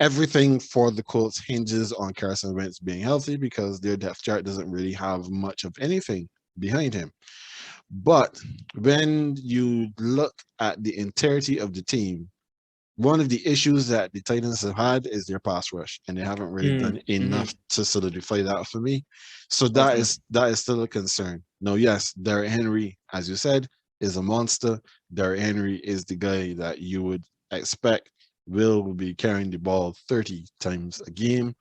everything for the Colts hinges on Carson Wentz being healthy, because their depth chart doesn't really have much of anything behind him. But when you look at the entirety of the team, one of the issues that the Titans have had is their pass rush, and they haven't really done enough to solidify that for me. So that is still a concern. Now, yes, Derrick Henry, as you said, is a monster. Derrick Henry is the guy that you would expect will be carrying the ball 30 times a game,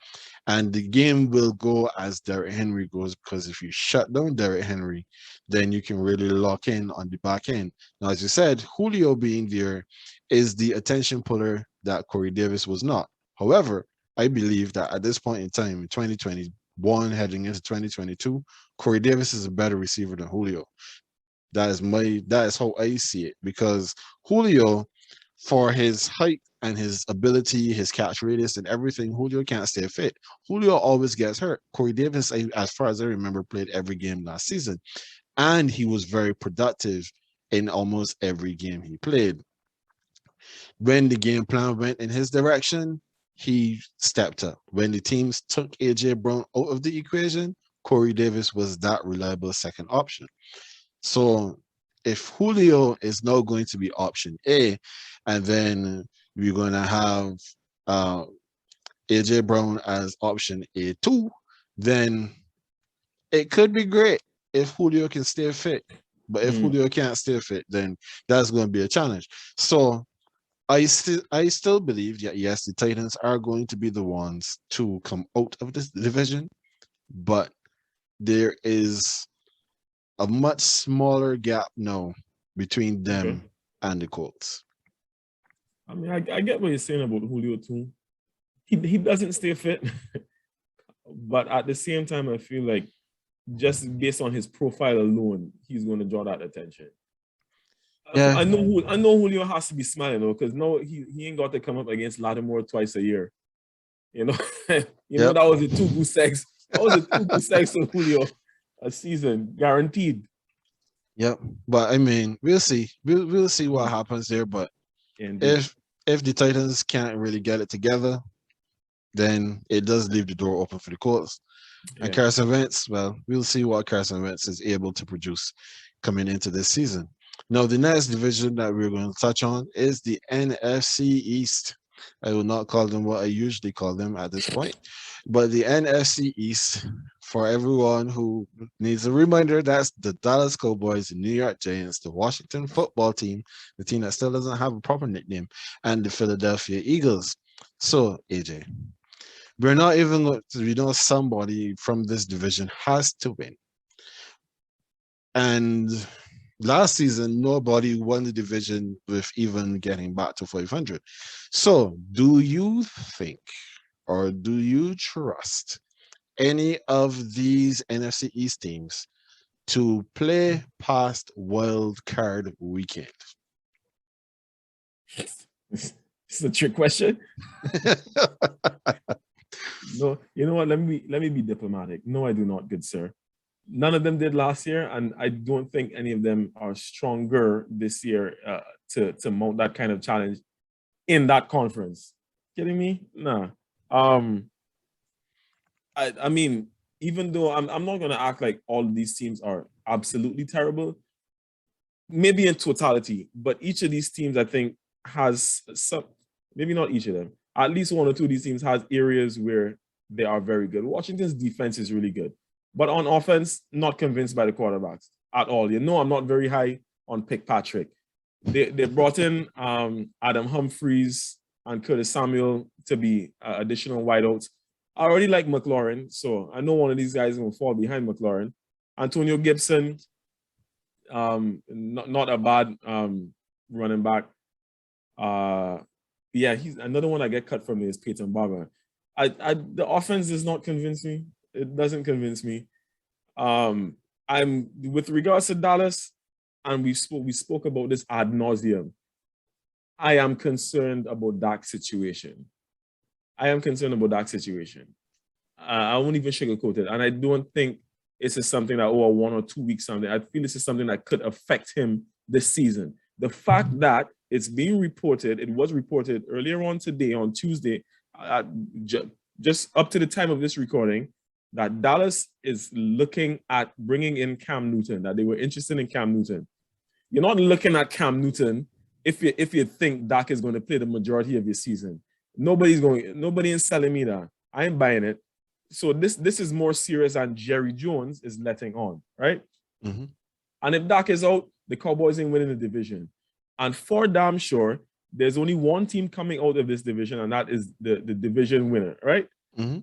and the game will go as Derrick Henry goes, because if you shut down Derrick Henry, then you can really lock in on the back end. Now, as you said, Julio being there is the attention puller that Corey Davis was not. However, I believe that at this point in time, in 2021 heading into 2022, Corey Davis is a better receiver than Julio. That is how I see it, because Julio, for his height and his ability, his catch radius, and everything, Julio can't stay fit. Julio always gets hurt. Corey Davis, as far as I remember, played every game last season, and he was very productive in almost every game he played. When the game plan went in his direction, he stepped up. When the teams took AJ Brown out of the equation, Corey Davis was that reliable second option. So if Julio is now going to be option A, and then we're going to have uh, AJ Brown as option A2, then it could be great if Julio can stay fit. But if Julio can't stay fit, then that's going to be a challenge. So I still believe that yes, the Titans are going to be the ones to come out of this division, but there is a much smaller gap now between them and the Colts. I mean, I get what you're saying about Julio too. He doesn't stay fit, but at the same time, I feel like just based on his profile alone, he's going to draw that attention. Yeah. I know Julio has to be smiling though, because no, he ain't got to come up against Lattimore twice a year. You know, know that was a 2 good sex. That was a 2 good sex for Julio a season, guaranteed. Yep, but I mean, we'll see. We'll see what happens there. But if the Titans can't really get it together, then it does leave the door open for the Colts. And Carson Wentz, well, we'll see what Carson Wentz is able to produce coming into this season. Now, the next division that we're going to touch on is the NFC East. I will not call them what I usually call them at this point, but the NFC East, for everyone who needs a reminder, that's the Dallas Cowboys, the New York Giants, the Washington football team, the team that still doesn't have a proper nickname, and the Philadelphia Eagles. So, AJ, we're not even going to, we know somebody from this division has to win. And last season, nobody won the division with even getting back to 500. So, do you think or do you trust any of these NFC East teams to play past wild card weekend? This is a trick question. No, you know what? Let me be diplomatic. No, I do not, good sir. None of them did last year, and I don't think any of them are stronger this year to mount that kind of challenge in that conference. Kidding me? Nah. I mean, even though I'm not gonna act like all of these teams are absolutely terrible, maybe in totality, but each of these teams I think has some, maybe not each of them, at least one or two of these teams has areas where they are very good. Washington's defense is really good, but on offense, not convinced by the quarterbacks at all. You know, I'm not very high on Patrick. They brought in Adam Humphries and Curtis Samuel to be additional wideouts. I already like McLaurin, so I know one of these guys is going to fall behind McLaurin. Antonio Gibson, not a bad running back. Yeah, he's another one I get cut from is Peyton Barber. The offense does not convince me. It doesn't convince me. I'm with regards to Dallas, and we spoke about this ad nauseum. I am concerned about that situation. I won't even sugarcoat it, and I don't think this is something that over 1 or 2 weeks something. I feel this is something that could affect him this season. The fact that it's being reported, it was reported earlier on today, on Tuesday, just up to the time of this recording, that Dallas is looking at bringing in Cam Newton, that they were interested in Cam Newton. You're not looking at Cam Newton if you think Dak is going to play the majority of your season. Nobody is selling me that. I ain't buying it. So this is more serious than Jerry Jones is letting on, right? Mm-hmm. And if Dak is out, the Cowboys ain't winning the division. And for damn sure, there's only one team coming out of this division, and that is the division winner, right? Mm-hmm.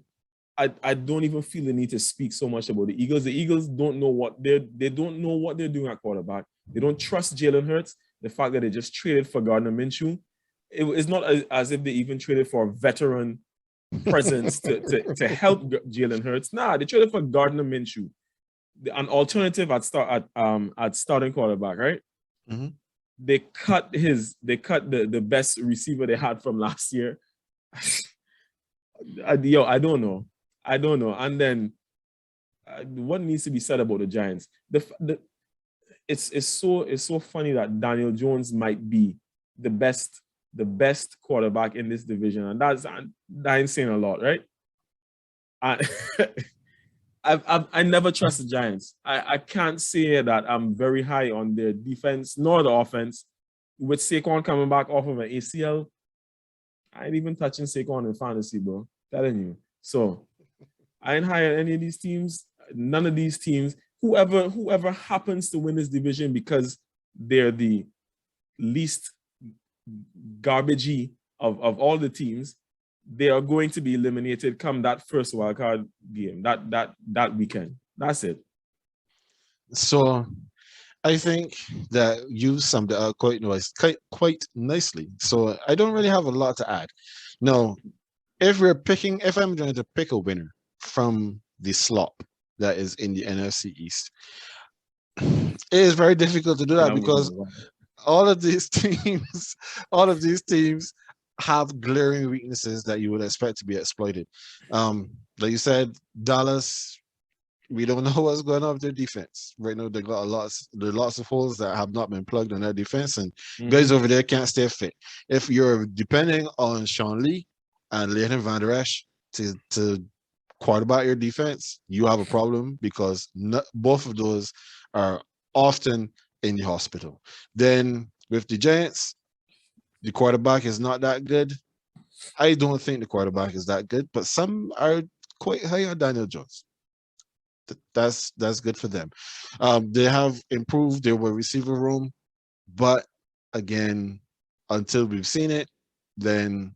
I don't even feel the need to speak so much about the Eagles. The Eagles don't know what they don't know what they're doing at quarterback. They don't trust Jalen Hurts. The fact that they just traded for Gardner Minshew, it's not as if they even traded for a veteran presence to help Jalen Hurts. Nah, they traded for Gardner Minshew, an alternative at starting quarterback, right? Mm-hmm. they cut the best receiver they had from last year. I don't know. And then what needs to be said about the Giants? It's so funny that Daniel Jones might be the best quarterback in this division, and that's saying a lot, right? I I never trust the Giants. I can't say that I'm very high on their defense nor the offense. With Saquon coming back off of an ACL, I ain't even touching Saquon in fantasy, bro. Telling you. So I ain't high on any of these teams. None of these teams. Whoever happens to win this division because they're the least garbagey of all the teams, they are going to be eliminated come that first wildcard game, that weekend. That's it. So I think that you summed it up quite nicely. So I don't really have a lot to add. Now, if I'm trying to pick a winner from the slop that is in the NFC East, it is very difficult to do that because all of these teams have glaring weaknesses that you would expect to be exploited. Like you said, Dallas, we don't know what's going on with their defense right now. They got lots of holes that have not been plugged on their defense, and guys over there can't stay fit. If you're depending on Sean Lee and Leighton Van Der Esch to quarterback your defense, you have a problem because both of those are often in the hospital. Then with the Giants, the quarterback is not that good. I don't think the quarterback is that good, but some are quite high on Daniel Jones. That's good for them. They have improved their wide receiver room, but again, until we've seen it, then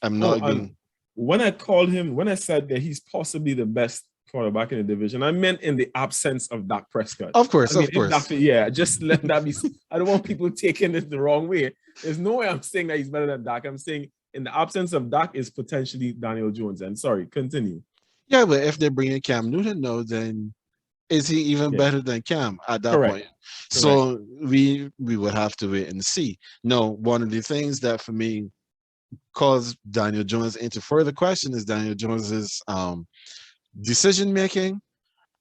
I'm not going. When I said that he's possibly the best quarterback in the division, I meant in the absence of Dak Prescott. Of course. Just let that be. I don't want people taking it the wrong way. There's no way I'm saying that he's better than Dak. I'm saying in the absence of Dak is potentially Daniel Jones. And sorry, continue. Yeah, but if they bring in Cam Newton, no, then is he even better than Cam at that point? So we would have to wait and see. No, one of the things that for me caused Daniel Jones into further question is Daniel Jones's decision making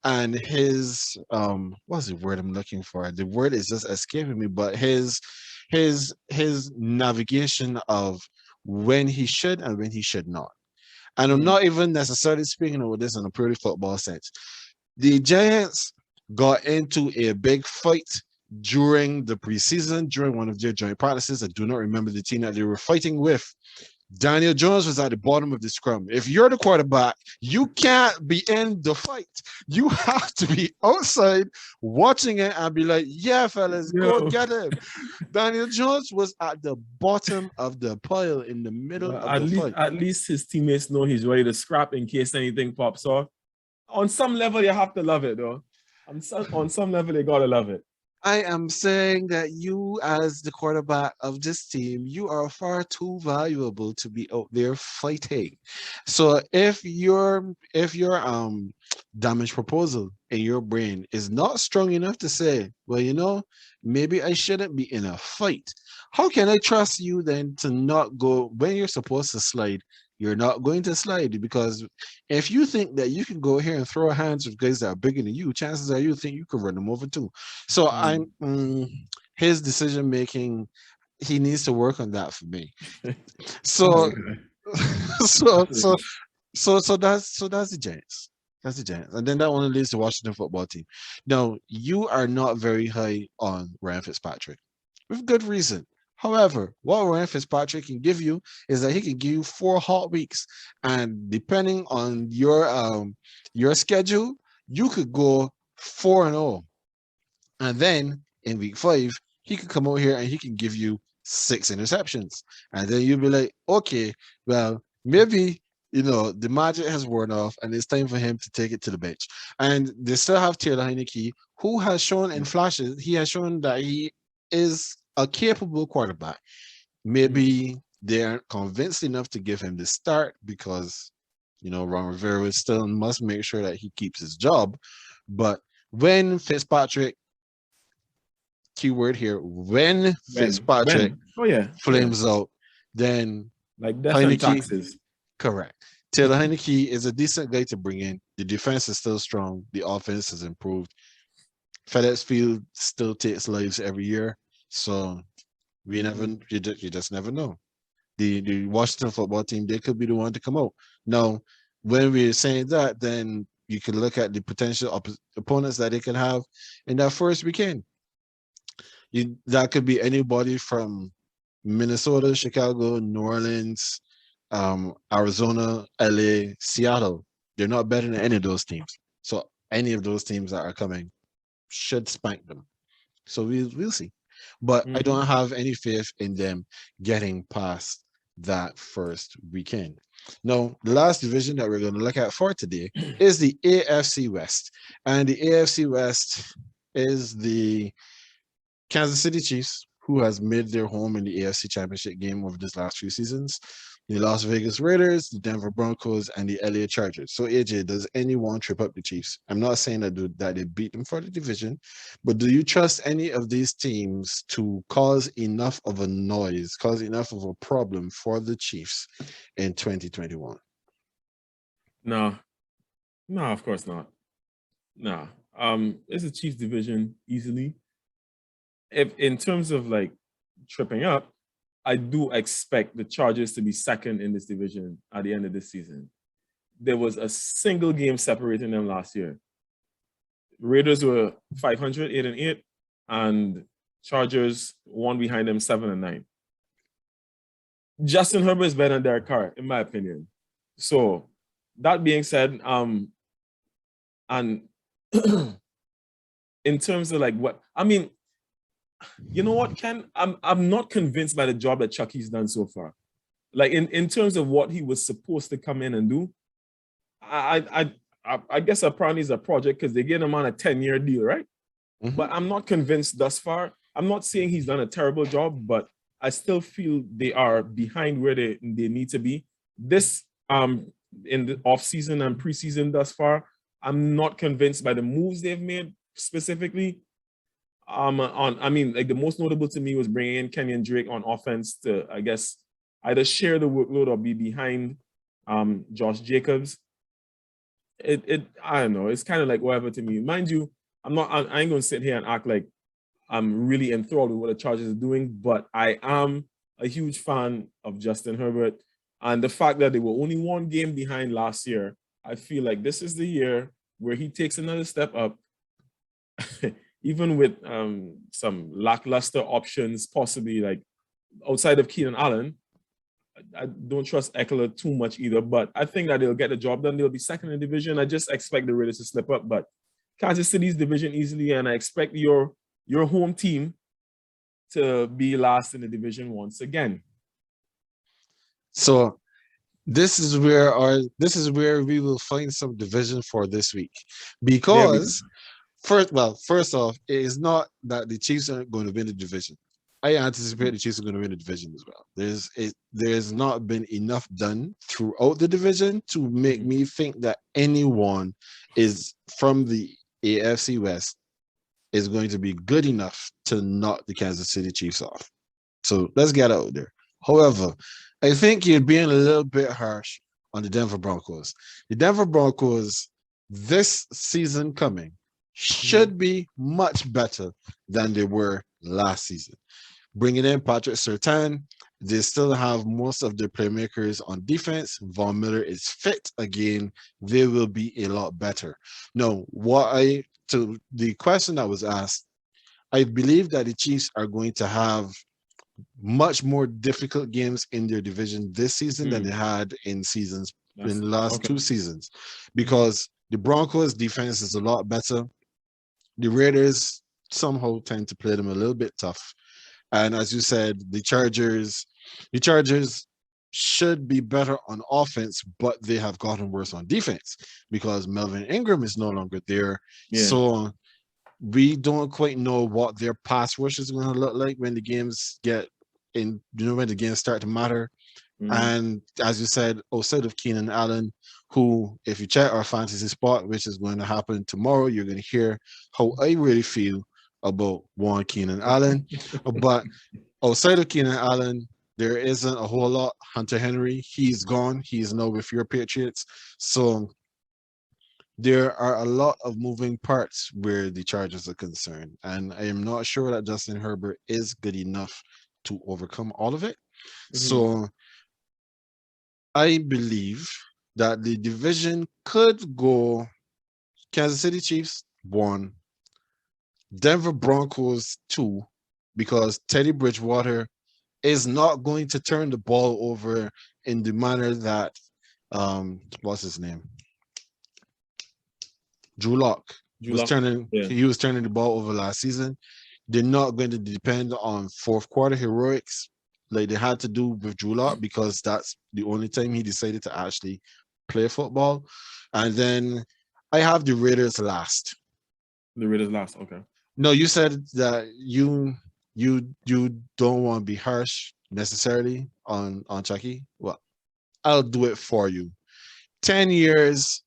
and his what's the word I'm looking for? The word is just escaping me, but his navigation of when he should and when he should not. And I'm not even necessarily speaking about this in a purely football sense. The Giants got into a big fight during the preseason, during one of their joint practices. I do not remember the team that they were fighting with. Daniel Jones was at the bottom of the scrum. If you're the quarterback, you can't be in the fight. You have to be outside watching it and be like, yeah, fellas, go get him. Daniel Jones was at the bottom of the pile in the middle of the fight. At least his teammates know he's ready to scrap in case anything pops off. On some level, you have to love it, though. On some level, you got to love it. I am saying that you, as the quarterback of this team, you are far too valuable to be out there fighting. So if your damage proposal in your brain is not strong enough to say, well, maybe I shouldn't be in a fight, how can I trust you then to not go when you're supposed to slide? You're not going to slide, because if you think that you can go here and throw hands with guys that are bigger than you, chances are you think you could run them over too. So his decision making, he needs to work on that for me. So that's the Giants. That's the Giants, and then that one leads to Washington football team. Now you are not very high on Ryan Fitzpatrick, with good reason. However, what Ryan Fitzpatrick can give you is that he can give you 4 hot weeks, and depending on your schedule, you could go 4-0, and then in week 5 he could come out here and he can give you 6 interceptions, and then you'll be like, okay, well, maybe the magic has worn off and it's time for him to take it to the bench. And they still have Taylor Heineke, who has shown in flashes, he has shown that he is a capable quarterback. Maybe they aren't convinced enough to give him the start because, Ron Rivera still must make sure that he keeps his job. But when Fitzpatrick keyword here, when Fitzpatrick When? Oh yeah. Oh yeah. flames out, then Like death and Heineke, taxes. correct. Taylor Heineke is a decent guy to bring in. The defense is still strong. The offense has improved. FedEx Field still takes lives every year. So we never, you just never know. The Washington football team, they could be the one to come out. Now, when we're saying that, then you can look at the potential opponents that they can have in that first weekend. That could be anybody from Minnesota, Chicago, New Orleans, Arizona, LA, Seattle. They're not better than any of those teams. So any of those teams that are coming should spank them. So we'll see. But I don't have any faith in them getting past that first weekend. Now, the last division that we're going to look at for today is the AFC West. And the AFC West is the Kansas City Chiefs, who has made their home in the AFC Championship game over these last few seasons, the Las Vegas Raiders, the Denver Broncos, and the LA Chargers. So, AJ, does anyone trip up the Chiefs? I'm not saying that they beat them for the division, but do you trust any of these teams to cause enough of a noise, cause enough of a problem for the Chiefs in 2021? No. No, of course not. No. It's a Chiefs division easily. If in terms of like tripping up, I do expect the Chargers to be second in this division at the end of this season. There was a single game separating them last year. Raiders were 500, 8-8, and Chargers one behind them, 7-9. Justin Herbert is better than Derek Carr, in my opinion. So that being said, and in terms of like what I mean, you know what, Ken? I'm not convinced by the job that Chucky's done so far. Like in terms of what he was supposed to come in and do, I guess apparently it's a project because they gave him on a 10-year deal, right? Mm-hmm. But I'm not convinced thus far. I'm not saying he's done a terrible job, but I still feel they are behind where they need to be. This in the offseason and preseason thus far, I'm not convinced by the moves they've made specifically. Like the most notable to me was bringing in Kenyon Drake on offense to, I guess, either share the workload or be behind Josh Jacobs. I don't know. It's kind of like whatever to me. Mind you, I ain't gonna sit here and act like I'm really enthralled with what the Chargers are doing, but I am a huge fan of Justin Herbert. And the fact that they were only one game behind last year, I feel like this is the year where he takes another step up, even with some lackluster options, possibly like outside of Keenan Allen. I don't trust Eckler too much either, but I think that they'll get the job done. They'll be second in the division. I just expect the Raiders to slip up, but Kansas City's division easily, and I expect your home team to be last in the division once again. So this is where we will find some division for this week, because first off, it is not that the Chiefs aren't going to win the division. I anticipate the Chiefs are going to win the division as well. There's not been enough done throughout the division to make me think that anyone is from the AFC West is going to be good enough to knock the Kansas City Chiefs off. So let's get out there. However, I think you're being a little bit harsh on the Denver Broncos. The Denver Broncos this season coming should be much better than they were last season. Bringing in Patrick Surtain, they still have most of their playmakers on defense. Von Miller is fit again. They will be a lot better. No, to the question that was asked, I believe that the Chiefs are going to have much more difficult games in their division this season than they had in the last 2 seasons, because the Broncos defense is a lot better. The Raiders somehow tend to play them a little bit tough. And as you said, the Chargers should be better on offense, but they have gotten worse on defense because Melvin Ingram is no longer there. Yeah. So we don't quite know what their pass rush is going to look like when the games when the games start to matter. And as you said, outside of Keenan Allen, who, if you check our fantasy spot, which is going to happen tomorrow, you're going to hear how I really feel about one Keenan Allen. But outside of Keenan Allen, there isn't a whole lot. Hunter Henry, he's gone. He's now with your Patriots. So there are a lot of moving parts where the Chargers are concerned. And I am not sure that Justin Herbert is good enough to overcome all of it. So I believe that the division could go Kansas City Chiefs 1, Denver Broncos 2, because Teddy Bridgewater is not going to turn the ball over in the manner that what's his name? Drew Lock Drew was Lock. turning Yeah. he was turning the ball over last season. They're not going to depend on fourth quarter heroics like they had to do with Drew Lock, because that's the only time he decided to actually play football. And then I have the Raiders last. The Raiders last. Okay. No, you said that you don't want to be harsh necessarily on Chucky. Well, I'll do it for you. 10 years.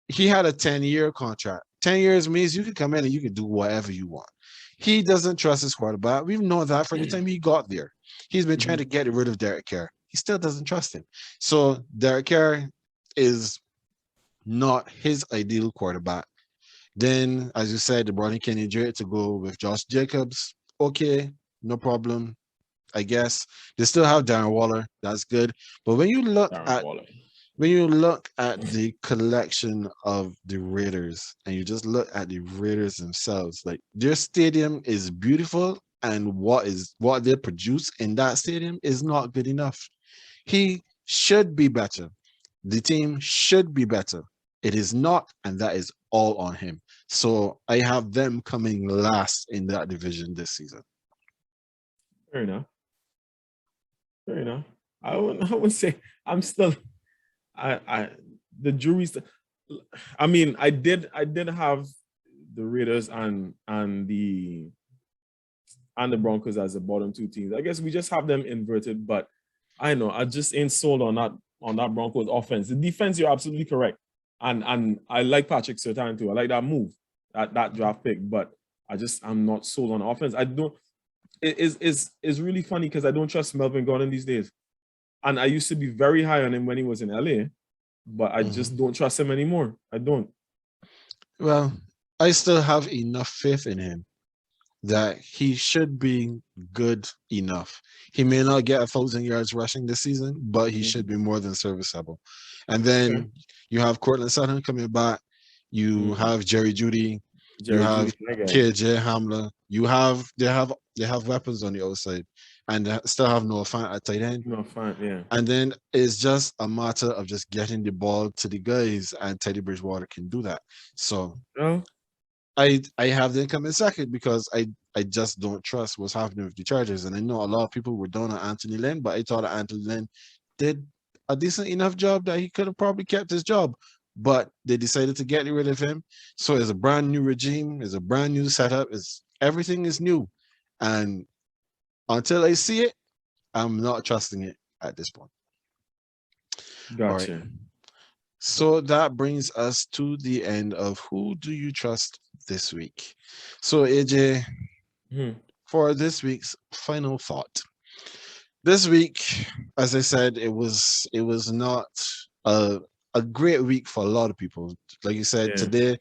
He had a 10-year contract. 10 years means you can come in and you can do whatever you want. He doesn't trust his quarterback. We've known that from the time he got there. He's been trying to get rid of Derek Carr. He still doesn't trust him. So Derek Carr is not his ideal quarterback. Then, as you said, they brought in Kenny Drake to go with Josh Jacobs. Okay, no problem. I guess they still have Darren Waller. That's good. But when you look at the collection of the Raiders and you just look at the Raiders themselves, like their stadium is beautiful, and what they produce in that stadium is not good enough. He should be better. The team should be better. It is not, and that is all on him. So I have them coming last in that division this season. Fair enough. Fair enough. I wouldn't say I'm still. The jury's. I mean, I did have the Raiders and the Broncos as the bottom two teams. I guess we just have them inverted, but I know I just ain't sold on that Broncos offense. The defense, you're absolutely correct, and I like Patrick Surtain too. I like that move, that draft pick, but I'm not sold on offense. I don't. It's really funny because I don't trust Melvin Gordon these days, and I used to be very high on him when he was in LA, but I just don't trust him anymore. I don't. Well, I still have enough faith in him that he should be good enough. He may not get 1,000 yards rushing this season, but he should be more than serviceable. And then you have Cortland Sutton coming back. You have Jerry Jeudy. You have KJ Hamler. They have weapons on the outside, and they still have Noah Fant at tight end. Noah Fant, yeah. And then it's just a matter of just getting the ball to the guys, and Teddy Bridgewater can do that. So I have them come in second because I just don't trust what's happening with the Chargers. And I know a lot of people were down on Anthony Lynn, but I thought that Anthony Lynn did a decent enough job that he could have probably kept his job. But they decided to get rid of him. So it's a brand new regime, it's a brand new setup, everything is new. And until I see it, I'm not trusting it at this point. Gotcha. Right. So that brings us to the end of Who Do You Trust this week? So AJ, for this week's final thought. This week, as I said, it was not a great week for a lot of people. Like you said, today,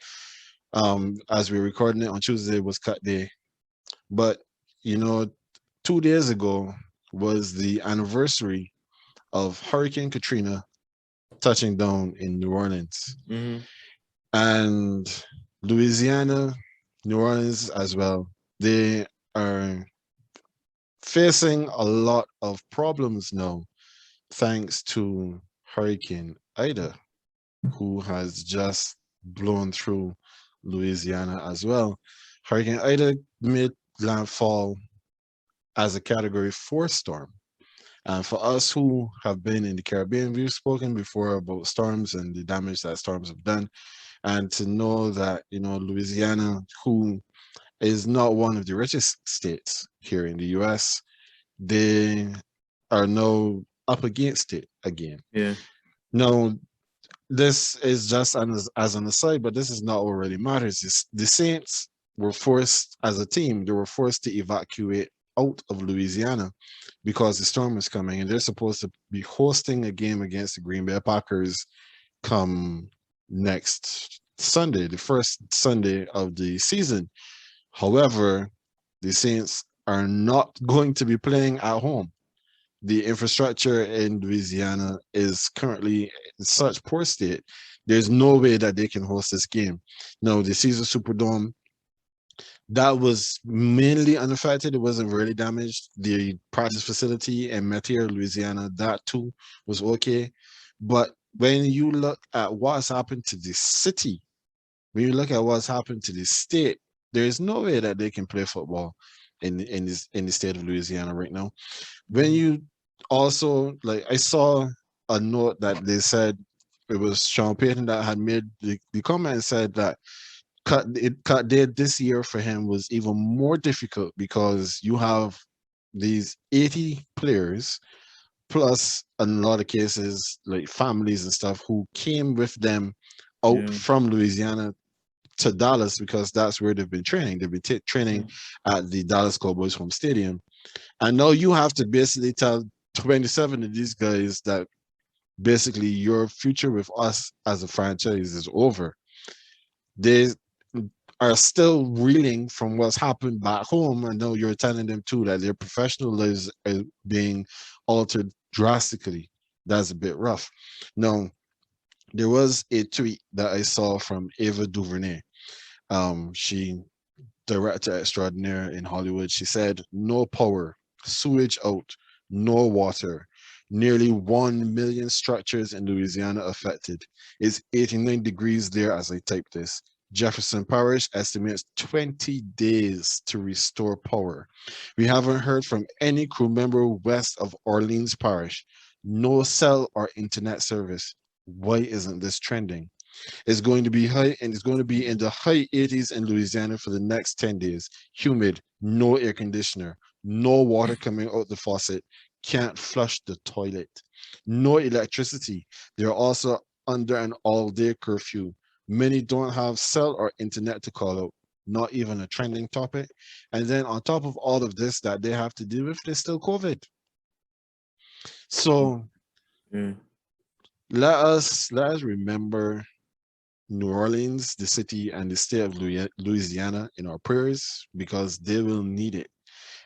as we're recording it on Tuesday, was cut day. But 2 days ago was the anniversary of Hurricane Katrina touching down in New Orleans. And Louisiana, New Orleans as well. They are facing a lot of problems now, thanks to Hurricane Ida, who has just blown through Louisiana as well. Hurricane Ida made landfall as a Category 4 storm. And for us who have been in the Caribbean, we've spoken before about storms and the damage that storms have done. And to know that, Louisiana, who is not one of the richest states here in the US, they are now up against it again. Yeah. Now, this is just as an aside, but this is not what really matters. It's the Saints, were forced, as a team, they were forced to evacuate out of Louisiana because the storm was coming, and they're supposed to be hosting a game against the Green Bay Packers come next Sunday, the first Sunday of the season. However, the Saints are not going to be playing at home. The infrastructure in Louisiana is currently in such poor state. There's no way that they can host this game. No, the Caesar Superdome, that was mainly unaffected. It wasn't really damaged. The practice facility in Metier, Louisiana, that too was okay. But when you look at what's happened to the city, when you look at what's happened to the state, there is no way that they can play football in the state of Louisiana right now. When you also, like, I saw a note that they said it was Sean Payton that had made the comment and said that cut day this year for him was even more difficult because you have these 80 players plus in a lot of cases like families and stuff who came with them out Yeah. from Louisiana to Dallas because that's where they've been training. They've been training at the Dallas Cowboys home stadium. And now you have to basically tell 27 of these guys that basically your future with us as a franchise is over. They are still reeling from what's happened back home. I know you're telling them too that their professional lives are being altered drastically. That's a bit rough. Now, there was a tweet that I saw from Ava DuVernay. She director extraordinaire in Hollywood. She said, "No power, sewage out, no water. Nearly 1 million structures in Louisiana affected. It's 89 degrees there as I type this. Jefferson Parish estimates 20 days to restore power. We haven't heard from any crew member west of Orleans Parish. No cell or internet service. Why isn't this trending? It's going to be high, and it's going to be in the high 80s in Louisiana for the next 10 days. Humid, no air conditioner, no water coming out the faucet, can't flush the toilet, no electricity. They're also under an all-day curfew. Many don't have cell or internet to call out, not even a trending topic. And then on top of all of this that they have to deal with, there's still COVID. So Yeah. let us remember New Orleans, the city, and the state of Louisiana in our prayers because they will need it.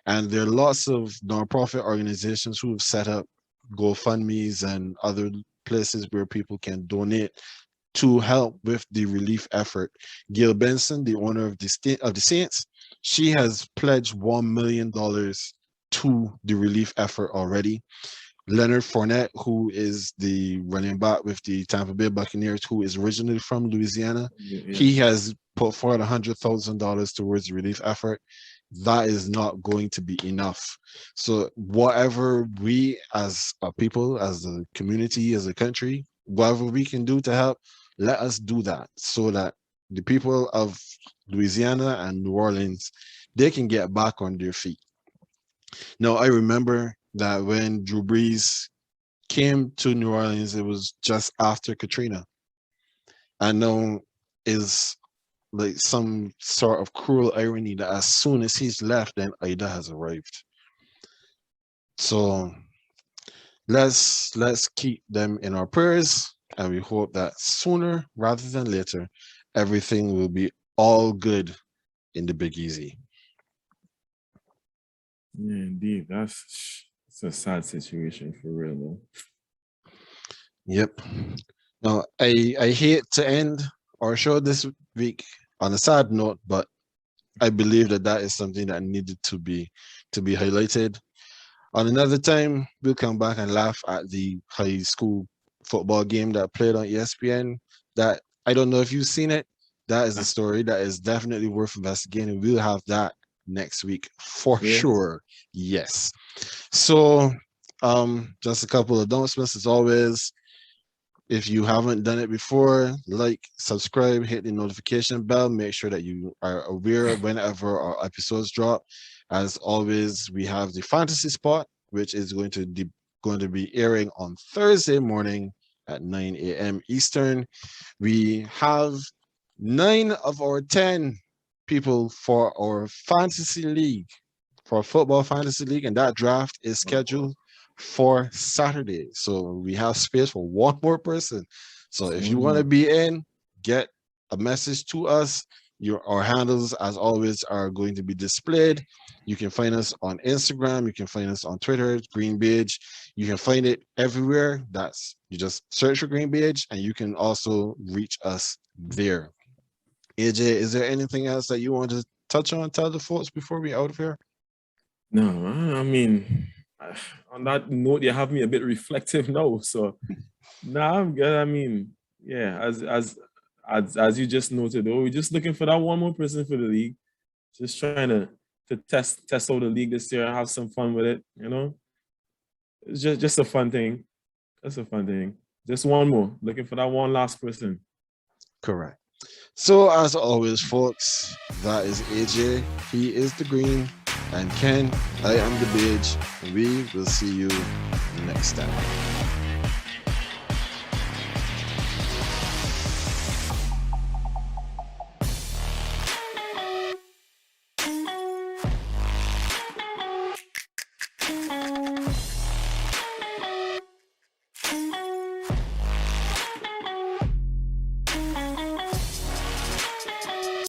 And there are lots of nonprofit organizations who have set up GoFundMe's and other places where people can donate to help with the relief effort. Gail Benson, the owner of the state of the Saints, she has pledged $1 million to the relief effort already. Leonard Fournette, who is the running back with the Tampa Bay Buccaneers, who is originally from Louisiana, Yeah. he has put forward $100,000 towards the relief effort. That is not going to be enough. So, whatever we as a people, as a community, as a country, whatever we can do to help, let us do that so that the people of Louisiana and New Orleans, they can get back on their feet. Now, I remember that when Drew Brees came to New Orleans, it was just after Katrina. I know is like some sort of cruel irony that as soon as he's left, then Ida has arrived. So let's keep them in our prayers, and we hope that sooner rather than later, everything will be all good in the Big Easy. Yeah, indeed. It's a sad situation for real, though. Yep. Now, I hate to end our show this week on a sad note, but I believe that that is something that needed to be highlighted. On another time, we'll come back and laugh at the high school football game that played on ESPN. That I don't know if you've seen it. That is a story that is definitely worth investigating. We'll have that next week for Yeah. sure. Yes. So, just a couple of announcements as always. If you haven't done it before, like, subscribe, hit the notification bell, make sure that you are aware whenever our episodes drop. As always, we have the fantasy spot, which is going to be airing on Thursday morning at 9 a.m. Eastern. We have 9 of our 10 people for our fantasy league, for football fantasy league, and that draft is scheduled for Saturday. So we have space for one more person. So Just if you one want to more. be in, get a message to us. Our handles, as always, are going to be displayed. You can find us on Instagram. You can find us on Twitter, GreenBaje. You can find it everywhere. You just search for GreenBaje, and you can also reach us there. AJ, is there anything else that you want to touch on? Tell the folks before we out of here. No, I mean, on that note, you have me a bit reflective now. So, nah, I'm good. I mean, yeah, as you just noted, though, we're just looking for that one more person for the league. Just trying to test out the league this year and have some fun with it. You know, it's just a fun thing. That's a fun thing. Just one more. Looking for that one last person. Correct. So, as always, folks, that is AJ. He is the green. And Ken, I am the beige. We will see you next time.